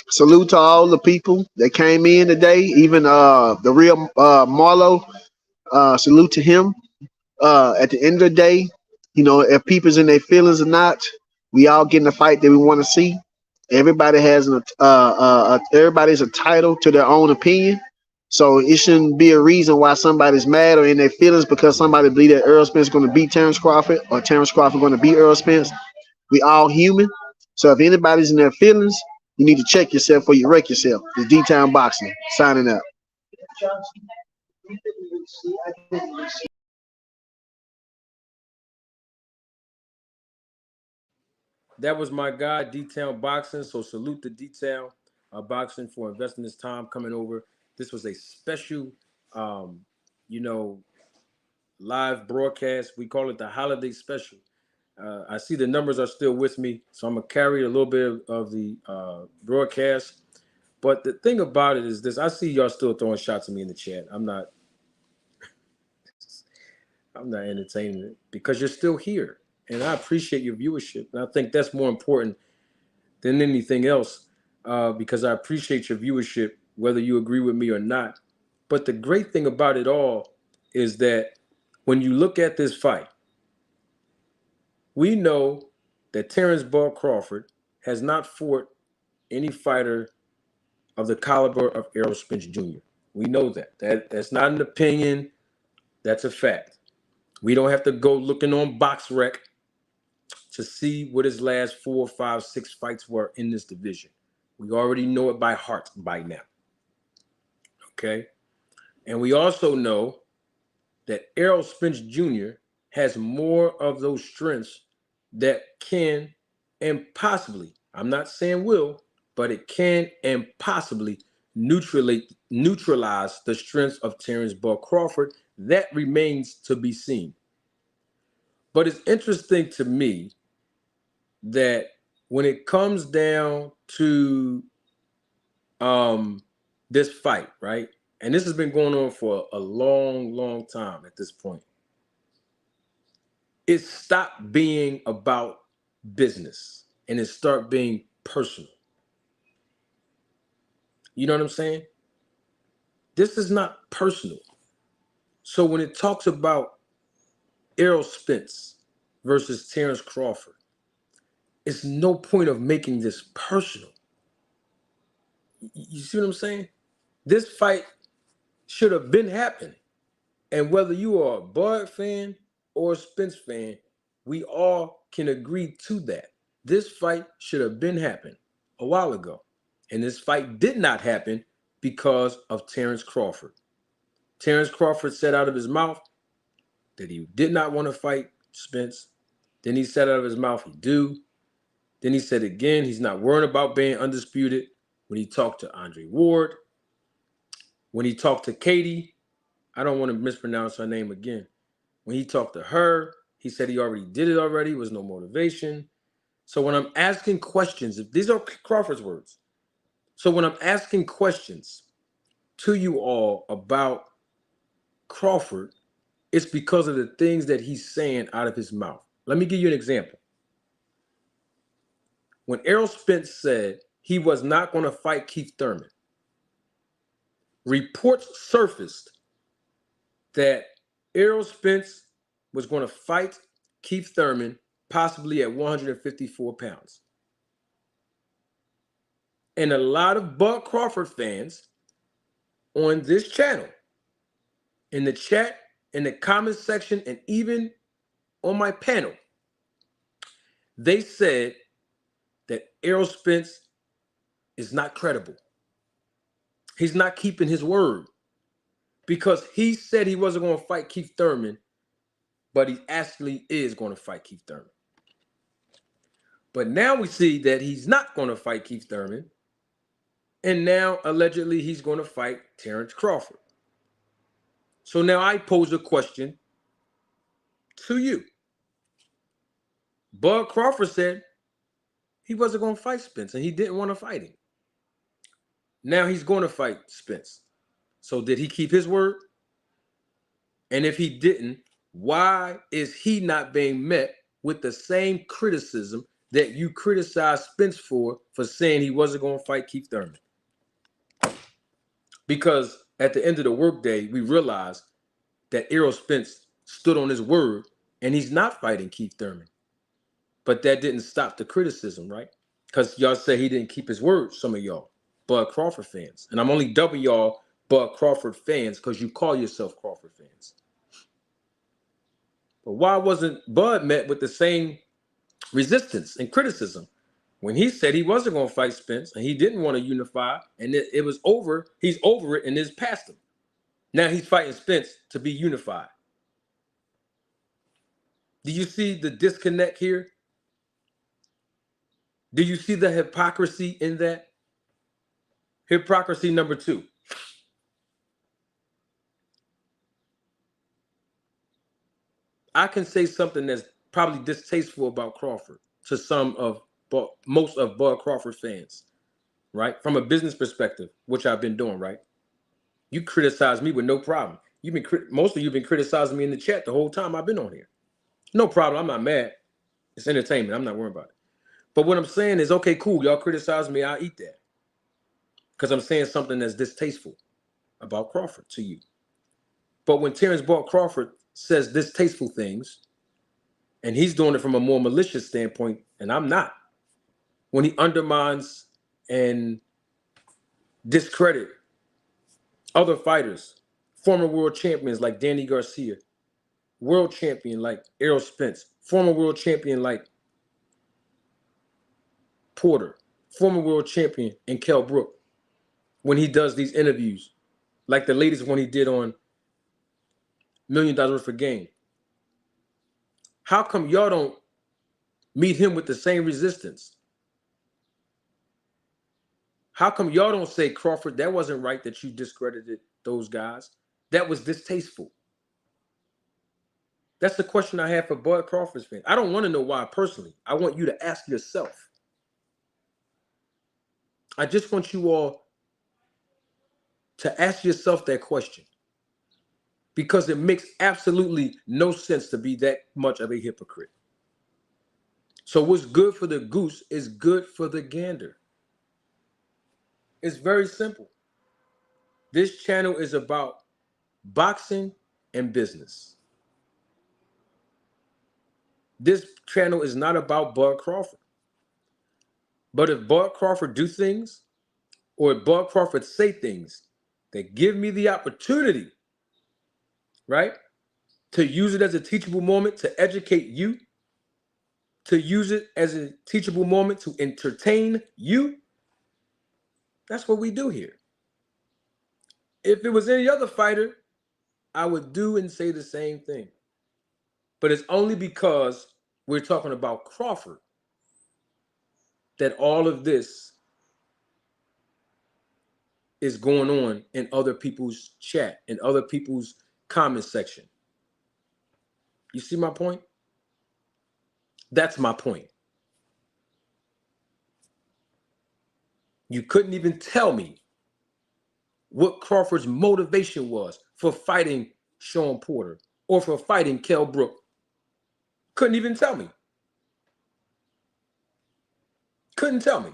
Salute to all the people that came in today, even the real Marlo. Salute to him. At the end of the day, if people's in their feelings or not, we all getting the fight that we want to see. Everybody has everybody's entitled to their own opinion. So it shouldn't be a reason why somebody's mad or in their feelings because somebody believe that Earl Spence is going to beat Terrence Crawford or Terrence Crawford going to beat Earl Spence. We all human. So if anybody's in their feelings, you need to check yourself or you wreck yourself. The D-Town Boxing signing out. That was my guy, D-Town Boxing. So salute to D-Town Boxing for investing this time coming over. This was a special, um, you know, live broadcast. We call it the holiday special. I see the numbers are still with me, so I'm gonna carry a little bit of the broadcast. But the thing about it is this: I see y'all still throwing shots at me in the chat. I'm not entertaining it because you're still here, and I appreciate your viewership. And I think that's more important than anything else because I appreciate your viewership, whether you agree with me or not. But the great thing about it all is that when you look at this fight, we know that Terrence Ball Crawford has not fought any fighter of the caliber of Errol Spence Jr. We know that. That's not an opinion. That's a fact. We don't have to go looking on BoxRec to see what his last 4, 5, 6 fights were in this division. We already know it by heart by now. Okay? And we also know that Errol Spence Jr. has more of those strengths that can and possibly, I'm not saying will, but it can and possibly neutralize the strengths of Terrence Bud Crawford. That remains to be seen. But it's interesting to me that when it comes down to this fight, right? And this has been going on for a long, long time at this point. It stopped being about business and it started being personal. You know what I'm saying? This is not personal. So when it talks about Errol Spence versus Terrence Crawford, it's no point of making this personal. You see what I'm saying? This fight should have been happening. And whether you are a Bud fan or a Spence fan, we all can agree to that. This fight should have been happened a while ago. And this fight did not happen because of Terrence Crawford. Terrence Crawford said out of his mouth that he did not want to fight Spence. Then he said out of his mouth he do. Then he said again he's not worried about being undisputed when he talked to Andre Ward. When he talked to Katie, I don't want to mispronounce her name again. When he talked to her, he said he already did it already, was no motivation. So when I'm asking questions, if these are Crawford's words, so when I'm asking questions to you all about Crawford, it's because of the things that he's saying out of his mouth. Let me give you an example. When Errol Spence said he was not going to fight Keith Thurman, reports surfaced that Errol Spence was going to fight Keith Thurman possibly at 154 pounds. And a lot of Bud Crawford fans on this channel, in the chat, in the comments section, and even on my panel, they said that Errol Spence is not credible. He's not keeping his word because he said he wasn't going to fight Keith Thurman, but he actually is going to fight Keith Thurman. But now we see that he's not going to fight Keith Thurman, and now allegedly he's going to fight Terrence Crawford. So now I pose a question to you. Bud Crawford said he wasn't going to fight Spence, and he didn't want to fight him. Now he's going to fight Spence. So did he keep his word? And if he didn't, why is he not being met with the same criticism that you criticized Spence for saying he wasn't going to fight Keith Thurman? Because at the end of the workday, we realized that Errol Spence stood on his word and he's not fighting Keith Thurman. But that didn't stop the criticism, right? Because y'all say he didn't keep his word, some of y'all, Bud Crawford fans. And I'm only dubbing y'all Bud Crawford fans because you call yourself Crawford fans. But why wasn't Bud met with the same resistance and criticism when he said he wasn't going to fight Spence and he didn't want to unify and it was over? He's over it and it's past him. Now he's fighting Spence to be unified. Do you see the disconnect here? Do you see the hypocrisy in that? Hypocrisy number 2. I can say something that's probably distasteful about Crawford to most of Bud Crawford fans, right? From a business perspective, which I've been doing, right? You criticize me with no problem. Most of you have been criticizing me in the chat the whole time I've been on here. No problem. I'm not mad. It's entertainment. I'm not worried about it. But what I'm saying is, okay, cool. Y'all criticize me. I'll eat that. Because I'm saying something that's distasteful about Crawford to you. But when Terrence Bud Crawford says distasteful things, and he's doing it from a more malicious standpoint, and I'm not, when he undermines and discredit other fighters, former world champions like Danny Garcia, world champion like Errol Spence, former world champion like Porter, former world champion and Kell Brook, when he does these interviews, like the latest one he did on $1 Million Worth of Game. How come y'all don't meet him with the same resistance? How come y'all don't say, Crawford, that wasn't right that you discredited those guys? That was distasteful. That's the question I have for Bud Crawford's fans. I don't want to know why personally. I want you to ask yourself. I just want you all to ask yourself that question, because it makes absolutely no sense to be that much of a hypocrite. So what's good for the goose is good for the gander. It's very simple. This channel is about boxing and business. This channel is not about Bud Crawford. But if Bud Crawford do things, or if Bud Crawford say things that give me the opportunity, right, to use it as a teachable moment to educate you, to use it as a teachable moment to entertain you, that's what we do here. If it was any other fighter, I would do and say the same thing. But it's only because we're talking about Crawford that all of this is going on in other people's chat, in other people's comment section. You see my point? That's my point. You couldn't even tell me what Crawford's motivation was for fighting Sean Porter or for fighting Kell Brook. Couldn't even tell me. Couldn't tell me.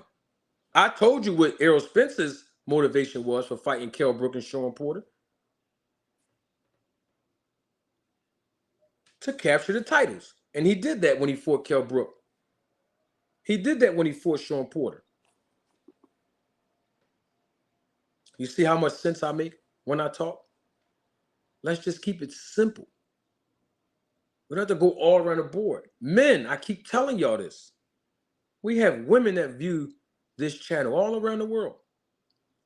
I told you what Errol Spence's motivation was for fighting Kell Brook and Sean Porter. To capture the titles. And he did that when he fought Kell Brook. He did that when he fought Sean Porter. You see how much sense I make when I talk? Let's just keep it simple. We don't have to go all around the board. Men, I keep telling y'all this. We have women that view this channel all around the world.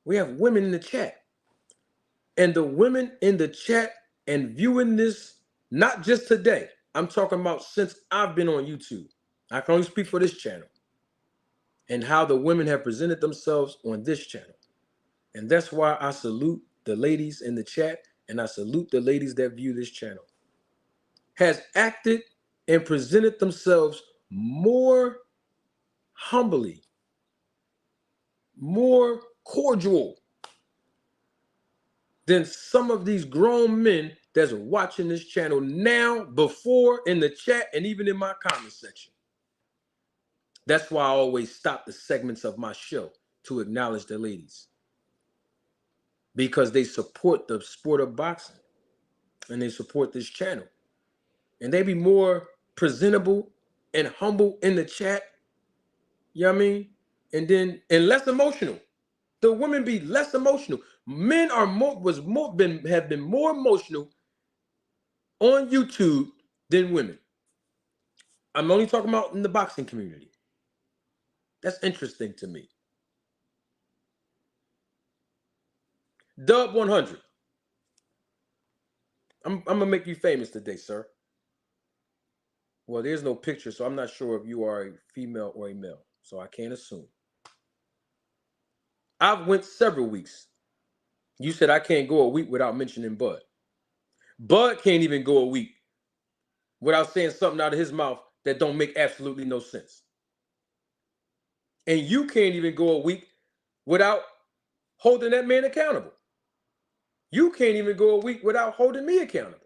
We have women in the chat. And the women in the chat and viewing this, not just today, I'm talking about since I've been on YouTube. I can only speak for this channel and how the women have presented themselves on this channel. And that's why I salute the ladies in the chat and I salute the ladies that view this channel. Has acted and presented themselves more humbly, more cordial than some of these grown men that's watching this channel now, before, in the chat, and even in my comment section. That's why I always stop the segments of my show to acknowledge the ladies, because they support the sport of boxing and they support this channel. And they be more presentable and humble in the chat. You know what I mean? And less emotional. The women be less emotional. Men are have been more emotional on YouTube than women. I'm only talking about in the boxing community. That's interesting to me. Dub 100. I'm gonna make you famous today, sir. Well, there's no picture, so I'm not sure if you are a female or a male, so I can't assume. I've went several weeks. You said I can't go a week without mentioning Bud. Bud can't even go a week without saying something out of his mouth that don't make absolutely no sense. And you can't even go a week without holding that man accountable. You can't even go a week without holding me accountable.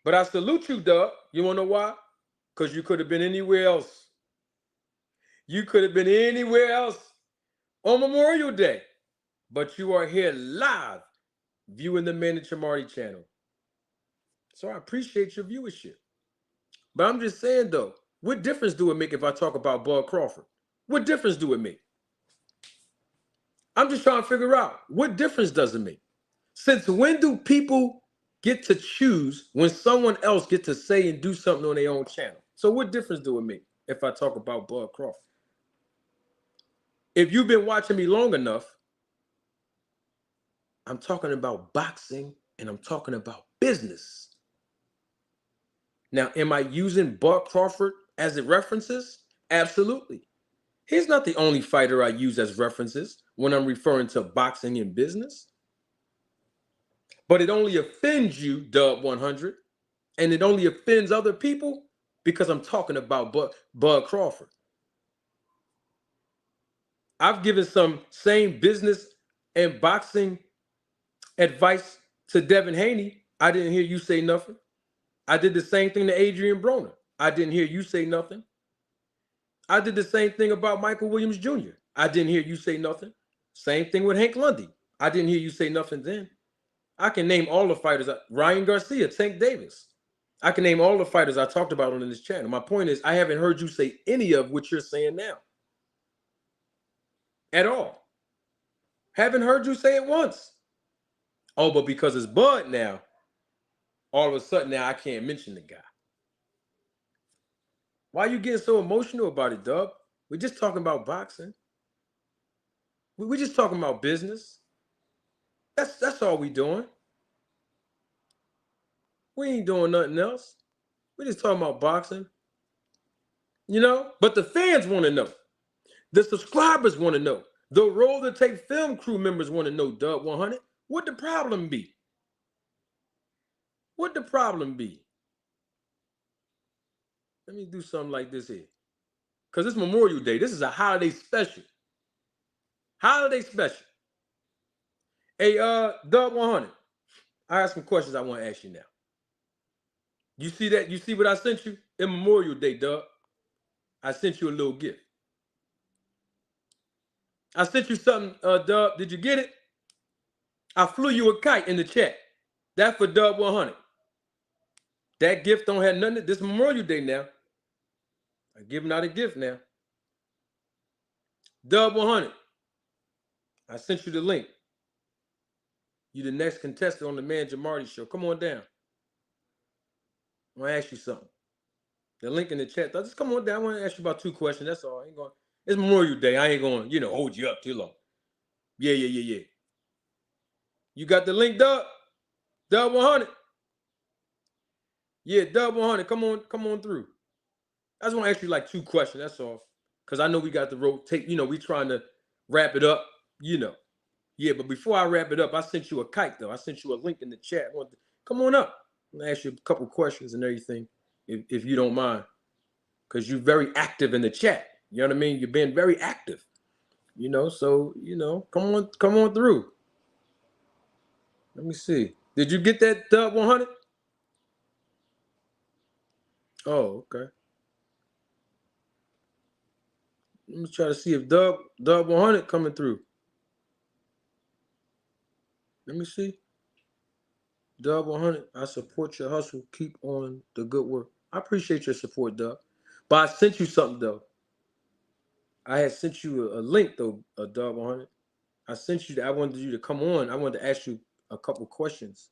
But I salute you, Doug. You want to know why? Because you could have been anywhere else. You could have been anywhere else on Memorial Day. But you are here live viewing the Manager Marty channel. So I appreciate your viewership. But I'm just saying, though, what difference do it make if I talk about Bud Crawford? What difference do it make? I'm just trying to figure out, what difference does it make? Since when do people get to choose when someone else gets to say and do something on their own channel? So what difference do it make if I talk about Bud Crawford? If you've been watching me long enough, I'm talking about boxing and I'm talking about business. Now, am I using Bud Crawford as it references? Absolutely. He's not the only fighter I use as references when I'm referring to boxing and business. But it only offends you, Dub 100, and it only offends other people because I'm talking about Bud Crawford. I've given some same business and boxing advice to Devin Haney. I didn't hear you say nothing. I did the same thing to Adrian Broner. I didn't hear you say nothing. I did the same thing about Michael Williams Jr. I didn't hear you say nothing. Same thing with Hank Lundy. I didn't hear you say nothing then. I can name all the fighters. Ryan Garcia, Tank Davis. I can name all the fighters I talked about on this channel. My point is, I haven't heard you say any of what you're saying now. At all. Haven't heard you say it once. Oh, but because it's Bud now, all of a sudden now I can't mention the guy. Why are you getting so emotional about it, Dub? We're just talking about boxing. We're just talking about business. That's all we doing. We ain't doing nothing else. We're just talking about boxing. You know? But the fans want to know. The subscribers want to know. The Roll to Take Film crew members want to know, Dub 100. What the problem be? What the problem be? Let me do something like this here. Because it's Memorial Day. This is a holiday special. Holiday special. Hey, Dub 100. I have some questions I want to ask you now. You see that? You see what I sent you? In Memorial Day, Dub. I sent you a little gift. I sent you something, Dub. Did you get it? I flew you a kite in the chat. That's for Dub 100. That gift don't have nothing. This Memorial Day now. I'm giving out a gift now. Dub 100. I sent you the link. You the next contestant on the Manager Marty show. Come on down. I want to ask you something. The link in the chat. Just come on down. I want to ask you about 2 questions. That's all. It's Memorial Day. I ain't going, hold you up too long. Yeah. You got the link, Dub? Dub 100. Yeah, Dub 100. Come on through. I just want to ask you like 2 questions. That's all. Because I know we got the rotate. We trying to wrap it up. Yeah, but before I wrap it up, I sent you a kite, though. I sent you a link in the chat. Come on up. I'm going to ask you a couple questions and everything, if you don't mind. Because you're very active in the chat. You know what I mean? You've been very active. So, come on through. Let me see. Did you get that Dub 100? Oh, okay. Let me try to see if Dub 100 coming through. Let me see. Dub 100, I support your hustle. Keep on the good work. I appreciate your support, Dub. But I sent you something, though. I had sent you a link, though, Dub 100. I sent you that. I wanted you to come on. I wanted to ask you a couple questions.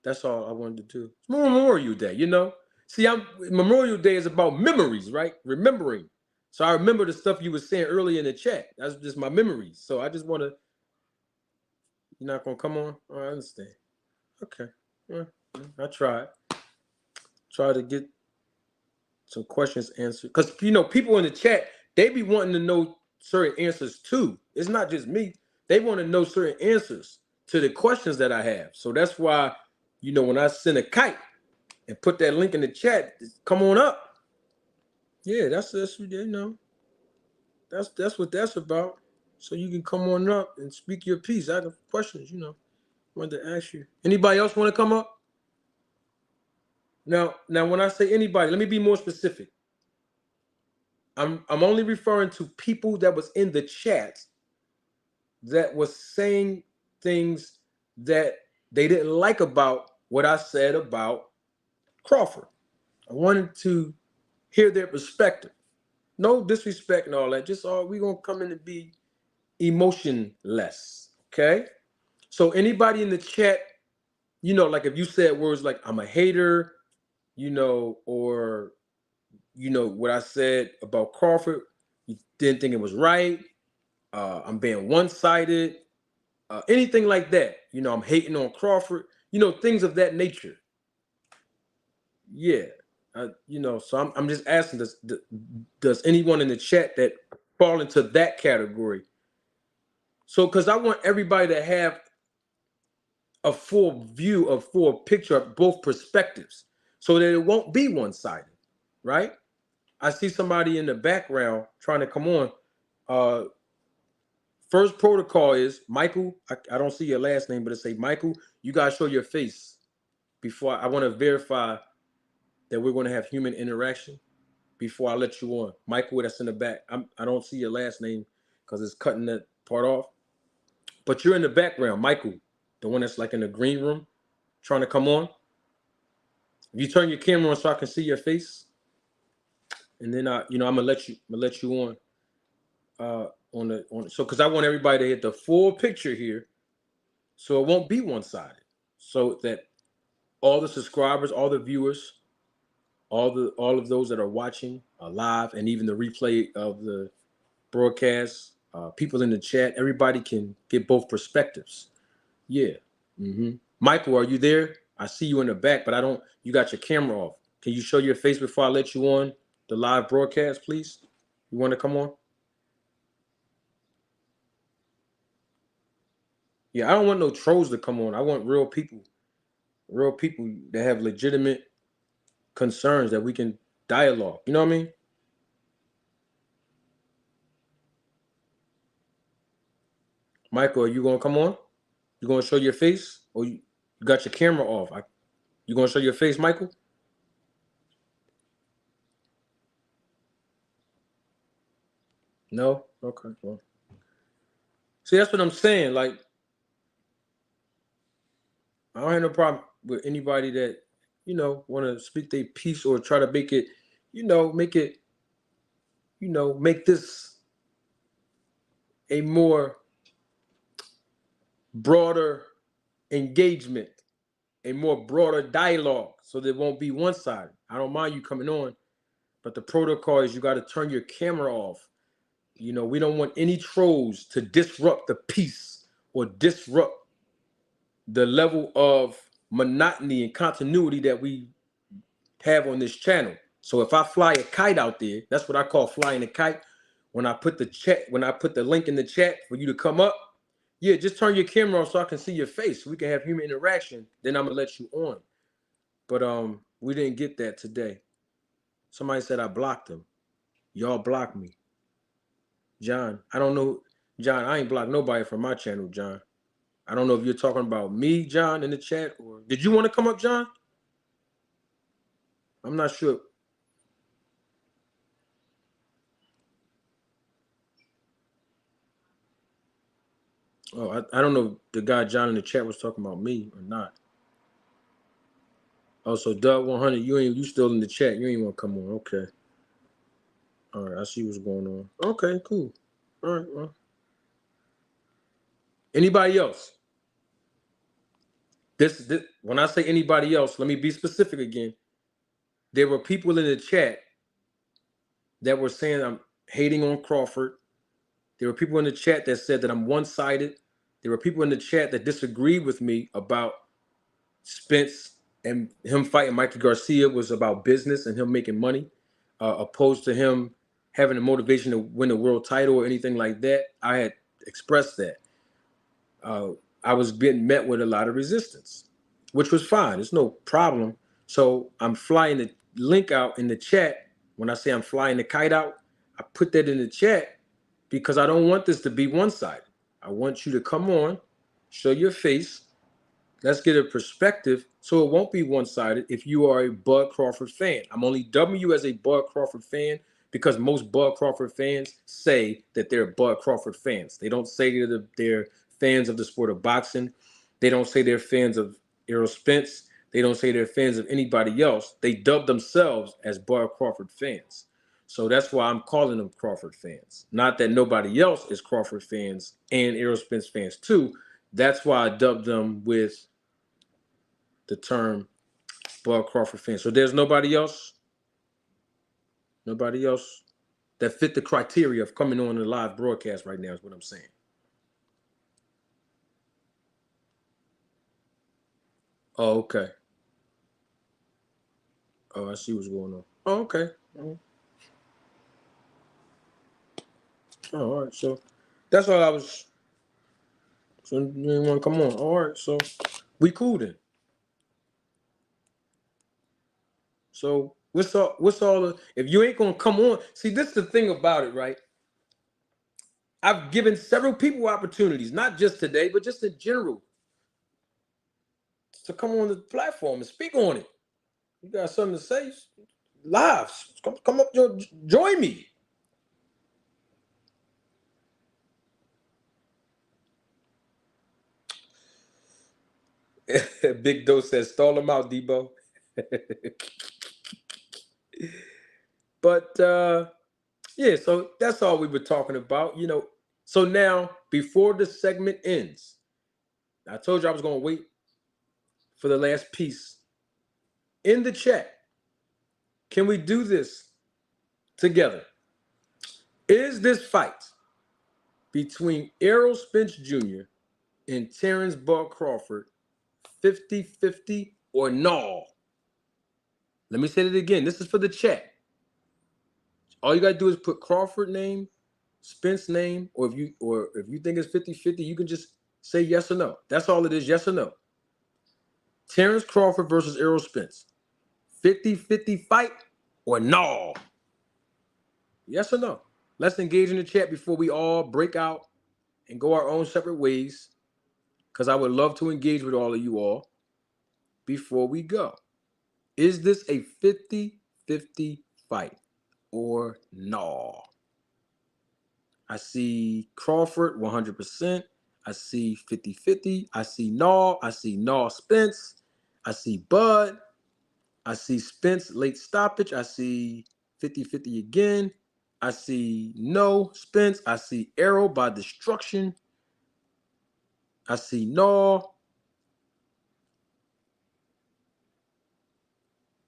That's all I wanted to do. It's Memorial Day, See, Memorial Day is about memories, right? Remembering. So I remember the stuff you were saying earlier in the chat. That's just my memories. So I just want to. You're not gonna come on? Oh, I understand. Okay. Yeah, I tried. Try to get some questions answered. Because people in the chat, they be wanting to know certain answers too. It's not just me. They want to know certain answers to the questions that I have. So that's why, when I send a kite and put that link in the chat, come on up. Yeah, that's that's what that's about. So you can come on up and speak your piece. I have questions, wanted to ask you. Anybody else want to come up? Now, when I say anybody, let me be more specific. I'm only referring to people that was in the chat that was saying things that they didn't like about what I said about Crawford. I wanted to hear their perspective. No disrespect and all that. Just we gonna come in and be emotionless. Okay? So anybody in the chat, like if you said words like I'm a hater, or what I said about Crawford, you didn't think it was right. I'm being one-sided. Anything like that. I'm hating on Crawford. Things of that nature. Yeah. So I'm just asking, does anyone in the chat that fall into that category? So, because I want everybody to have a full view, a full picture of both perspectives so that it won't be one-sided, right? I see somebody in the background trying to come on. First protocol is Michael. I don't see your last name, but it say Michael. You guys show your face before I want to verify that we're going to have human interaction before I let you on. Michael, that's in the back. I don't see your last name because it's cutting that part off. But you're in the background, Michael, the one that's like in the green room, trying to come on. If you turn your camera on so I can see your face, and then I'm gonna let you on. So because I want everybody to hit the full picture here, so it won't be one-sided, so that all the subscribers, all the viewers, all of those that are watching live, and even the replay of the broadcast, people in the chat, everybody can get both perspectives. Yeah. Mm-hmm. Michael, are you there? I see you in the back, but you got your camera off. Can you show your face before I let you on the live broadcast, please? You want to come on? Yeah, I don't want no trolls to come on. I want real people that have legitimate concerns that we can dialogue. You know what I mean? Michael, are you going to come on? You going to show your face? Or you got your camera off? You going to show your face, Michael? No? Okay. Well. See, that's what I'm saying. Like, I don't have no problem with anybody that, want to speak their piece or try to make it, make this a more broader engagement, a more broader dialogue, so there won't be one-sided. I don't mind you coming on, but the protocol is you got to turn your camera off You know, we don't want any trolls to disrupt the peace or disrupt the level of monotony and continuity that we have on this channel. So if I fly a kite out there, that's what I call flying a kite. When I put the link in the chat for you to come up, yeah, just turn your camera on so I can see your face. So we can have human interaction. Then I'm gonna let you on. But we didn't get that today. Somebody said I blocked them. Y'all blocked me. John, I don't know. John, I ain't blocked nobody from my channel, John. I don't know if you're talking about me, John, in the chat, or did you want to come up, John? I'm not sure. Oh, I don't know if the guy John in the chat was talking about me or not. Oh, so Doug 100, you still in the chat. You ain't want to come on. Okay. All right, I see what's going on. Okay, cool. All right, well. Anybody else? This when I say anybody else, let me be specific again. There were people in the chat that were saying I'm hating on Crawford. There were people in the chat that said that I'm one-sided. There were people in the chat that disagreed with me about Spence and him fighting Mikey Garcia was about business and him making money, opposed to him having the motivation to win a world title or anything like that. I had expressed that. I was being met with a lot of resistance, which was fine. There's no problem. So I'm flying the link out in the chat. When I say I'm flying the kite out, I put that in the chat because I don't want this to be one-sided. I want you to come on, show your face. Let's get a perspective so it won't be one-sided if you are a Bud Crawford fan. I'm only dubbing you as a Bud Crawford fan because most Bud Crawford fans say that they're Bud Crawford fans. They don't say that they're fans of the sport of boxing. They don't say they're fans of Errol Spence. They don't say they're fans of anybody else. They dub themselves as Bud Crawford fans. So that's why I'm calling them Crawford fans. Not that nobody else is Crawford fans and Errol Spence fans too. That's why I dubbed them with the term Bud Crawford fan. So there's nobody else that fit the criteria of coming on the live broadcast right now is what I'm saying. Oh, okay. Oh, I see what's going on. Oh, okay. Oh, all right. So that's all I was. So you didn't want to come on. All right. So we cool then. So what's all the, if you ain't gonna come on, see, this is the thing about it, right? I've given several people opportunities, not just today, but just in general, to come on the platform and speak on it. You got something to say? Live. Come up, join me. Big Doe says, stall them out, Debo. But yeah, so that's all we were talking about. You know, so now before the segment ends, I told you I was going to wait for the last piece. In the chat, can we do this together? Is this fight between Errol Spence Jr. and Terrence Bud Crawford 50-50 or no? Let me say it again. This is for the chat. All you got to do is put Crawford name, Spence name, or if you think it's 50-50, you can just say yes or no. That's all it is, yes or no. Terrence Crawford versus Errol Spence. 50-50 fight or no? Yes or no? Let's engage in the chat before we all break out and go our own separate ways, because I would love to engage with all of you all before we go. Is this a 50-50 fight or no? I see Crawford 100%. I see 50-50. I see no. I see no Spence. I see Bud. I see Spence late stoppage. I see 50-50 again. I see no Spence. I see Arrow by destruction. I see no.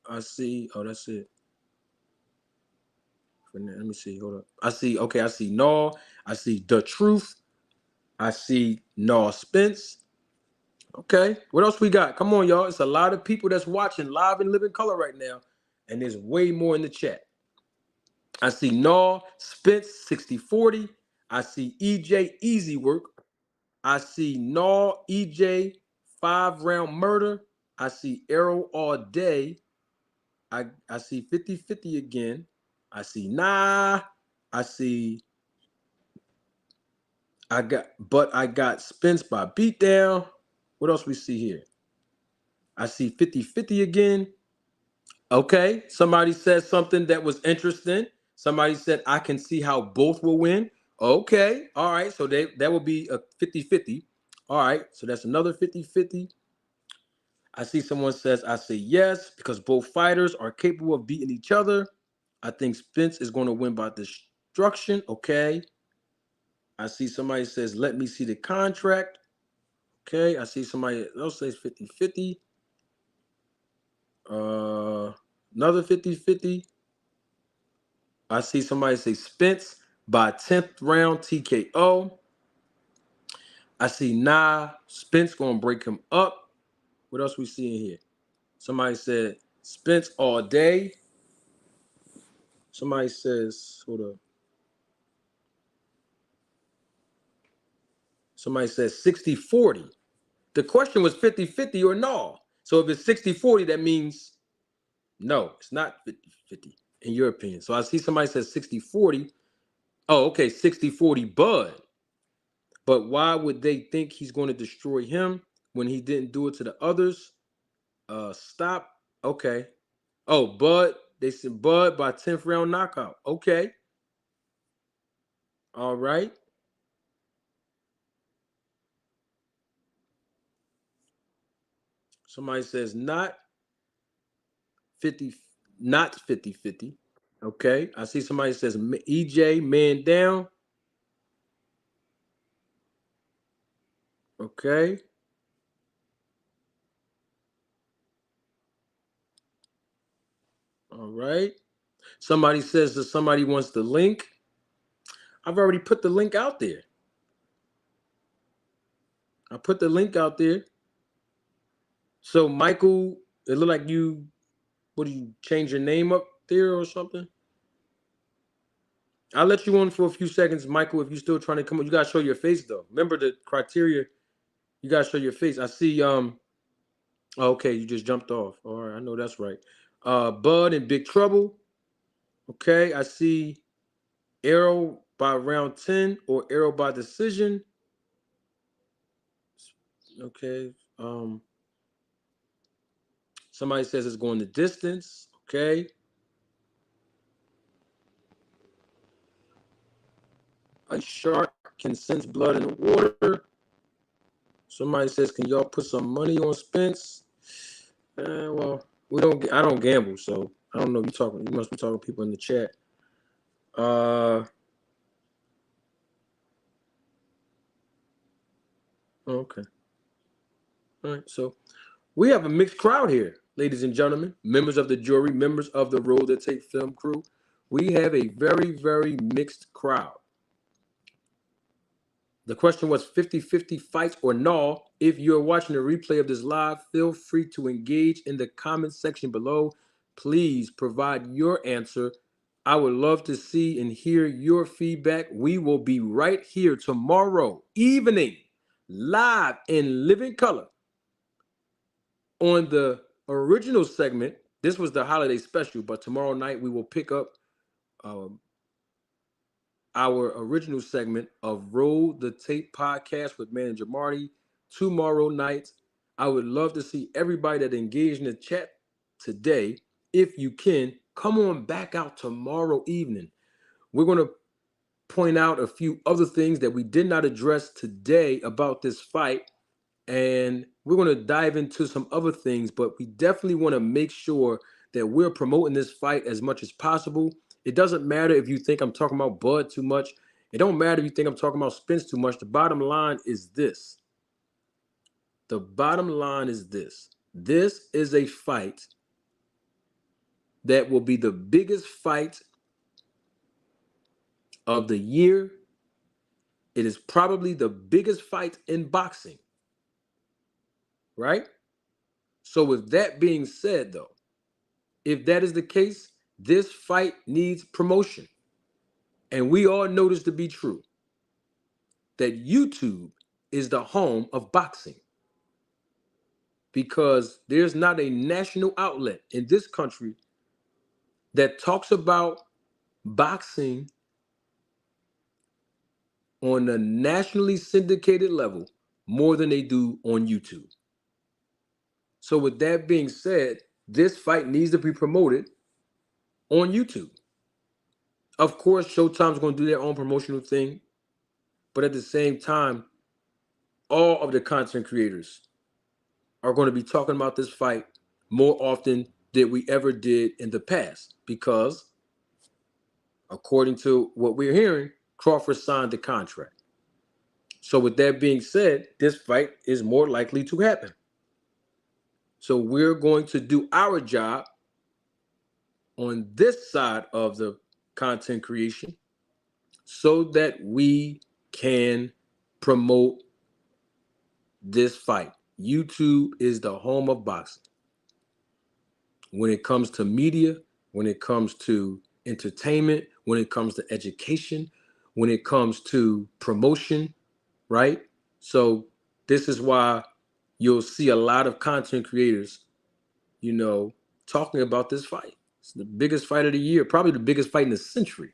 I see, oh, that's it. Let me see. Hold up. I see. Okay, I see Naw. I see The Truth. I see Naw Spence. Okay. What else we got? Come on, y'all. It's a lot of people that's watching live and living color right now, and there's way more in the chat. I see Naw Spence 60-40. I see EJ Easy Work. I see Naw EJ 5-round murder. I see Arrow all day. I see 50-50 again. I see Nah. I see I got Spence by beatdown. What else we see here? I see 50-50 again. Okay. Somebody said something that was interesting. Somebody said I can see how both will win. Okay. All right. So that will be a 50-50. All right. So that's another 50-50. I see someone says I say yes because both fighters are capable of beating each other. I think Spence is going to win by destruction. Okay. I see somebody says let me see the contract. Okay. I see somebody else says 50-50. Another 50-50. I see somebody say Spence by 10th round TKO. I see Spence going to break him up. What else we see in here? Somebody said Spence all day. Somebody says, hold up. Somebody says 60-40. The question was 50-50 or no. So if it's 60-40, that means no, it's not 50-50 in your opinion. So I see somebody says 60-40. Oh, okay, 60-40 Bud. But why would they think he's going to destroy him when he didn't do it to the others? Stop. Okay. Oh, Bud. They said Bud by 10th round knockout. Okay. All right. Somebody says not 50, not 50-50. Okay. I see somebody says EJ man down. Okay. All right. Somebody says that somebody wants the link. I've already put the link out there. I put the link out there. So Michael, it looked like you, what do you change your name up there or something? I'll let you on for a few seconds, Michael, if you're still trying to come up. You gotta show your face though. Remember the criteria. You gotta show your face. I see okay, you just jumped off. All right, I know that's right. Bud in Big Trouble. Okay, I see Arrow by round 10 or Arrow by decision. Okay. Somebody says it's going the distance. Okay. A shark can sense blood in the water. Somebody says, can y'all put some money on Spence? Well, we don't. I don't gamble, so I don't know. You must be talking to people in the chat. Okay. All right. So we have a mixed crowd here, ladies and gentlemen, members of the jury, members of the Roll That Tape film crew. We have a very, very mixed crowd. The question was 50-50 fights or no. If you're watching a replay of this live, feel free to engage in the comment section below. Please provide your answer. I would love to see and hear your feedback. We will be right here tomorrow evening, live in living color on the original segment. This was the holiday special, but tomorrow night we will pick up our original segment of Roll the Tape podcast with Manager Marty tomorrow night. I would love to see everybody that engaged in the chat today. If you can, come on back out tomorrow evening. We're going to point out a few other things that we did not address today about this fight. And we're going to dive into some other things, but we definitely want to make sure that we're promoting this fight as much as possible. It doesn't matter if you think I'm talking about Bud too much. It don't matter if you think I'm talking about Spence too much. The bottom line is this. The bottom line is this. This is a fight that will be the biggest fight of the year. It is probably the biggest fight in boxing, right? So, with that being said, though, if that is the case, this fight needs promotion. And we all know this to be true, that YouTube is the home of boxing, because there's not a national outlet in this country that talks about boxing on a nationally syndicated level more than they do on YouTube. So with that being said, this fight needs to be promoted on YouTube. Of course, Showtime's going to do their own promotional thing, but at the same time, all of the content creators are going to be talking about this fight more often than we ever did in the past, because according to what we're hearing, Crawford signed the contract. So with that being said, this fight is more likely to happen. So we're going to do our job on this side of the content creation so that we can promote this fight. YouTube is the home of boxing. When it comes to media, when it comes to entertainment, when it comes to education, when it comes to promotion, right? So this is why you'll see a lot of content creators, talking about this fight. It's the biggest fight of the year, probably the biggest fight in the century,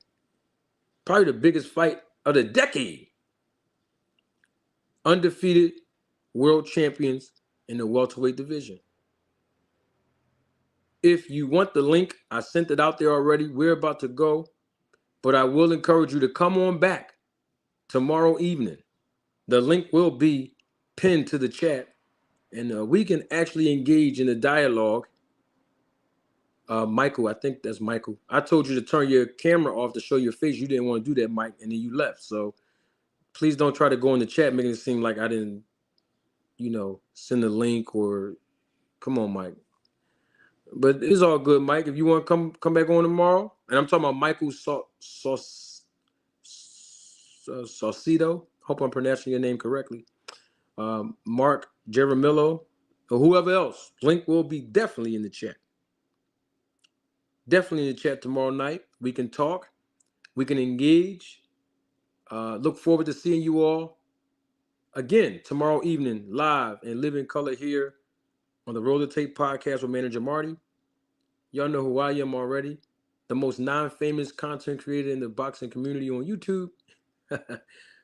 probably the biggest fight of the decade. Undefeated world champions in the welterweight division. If you want the link, I sent it out there already. We're about to go, but I will encourage you to come on back tomorrow evening. The link will be pinned to the chat, and we can actually engage in a dialogue. Michael, I think that's Michael. I told you to turn your camera off to show your face. You didn't want to do that, Mike, and then you left. So please don't try to go in the chat making it seem like I didn't, send a link, or come on, Mike. But it's all good, Mike. If you want to come back on tomorrow, and I'm talking about Michael Saucedo. Hope I'm pronouncing your name correctly. Mark Jaramillo, or whoever else. Link will be definitely in the chat. Definitely in the chat tomorrow night. We can talk. We can engage. Look forward to seeing you all again tomorrow evening, live and live in color here on the Roll the Tape podcast with Manager Marty. Y'all know who I am already. The most non-famous content creator in the boxing community on YouTube.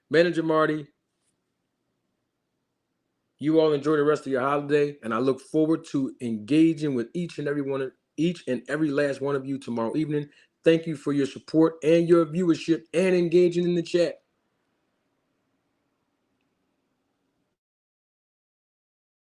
Manager Marty. You all enjoy the rest of your holiday, and I look forward to engaging with each and every last one of you tomorrow evening. Thank you for your support and your viewership and engaging in the chat.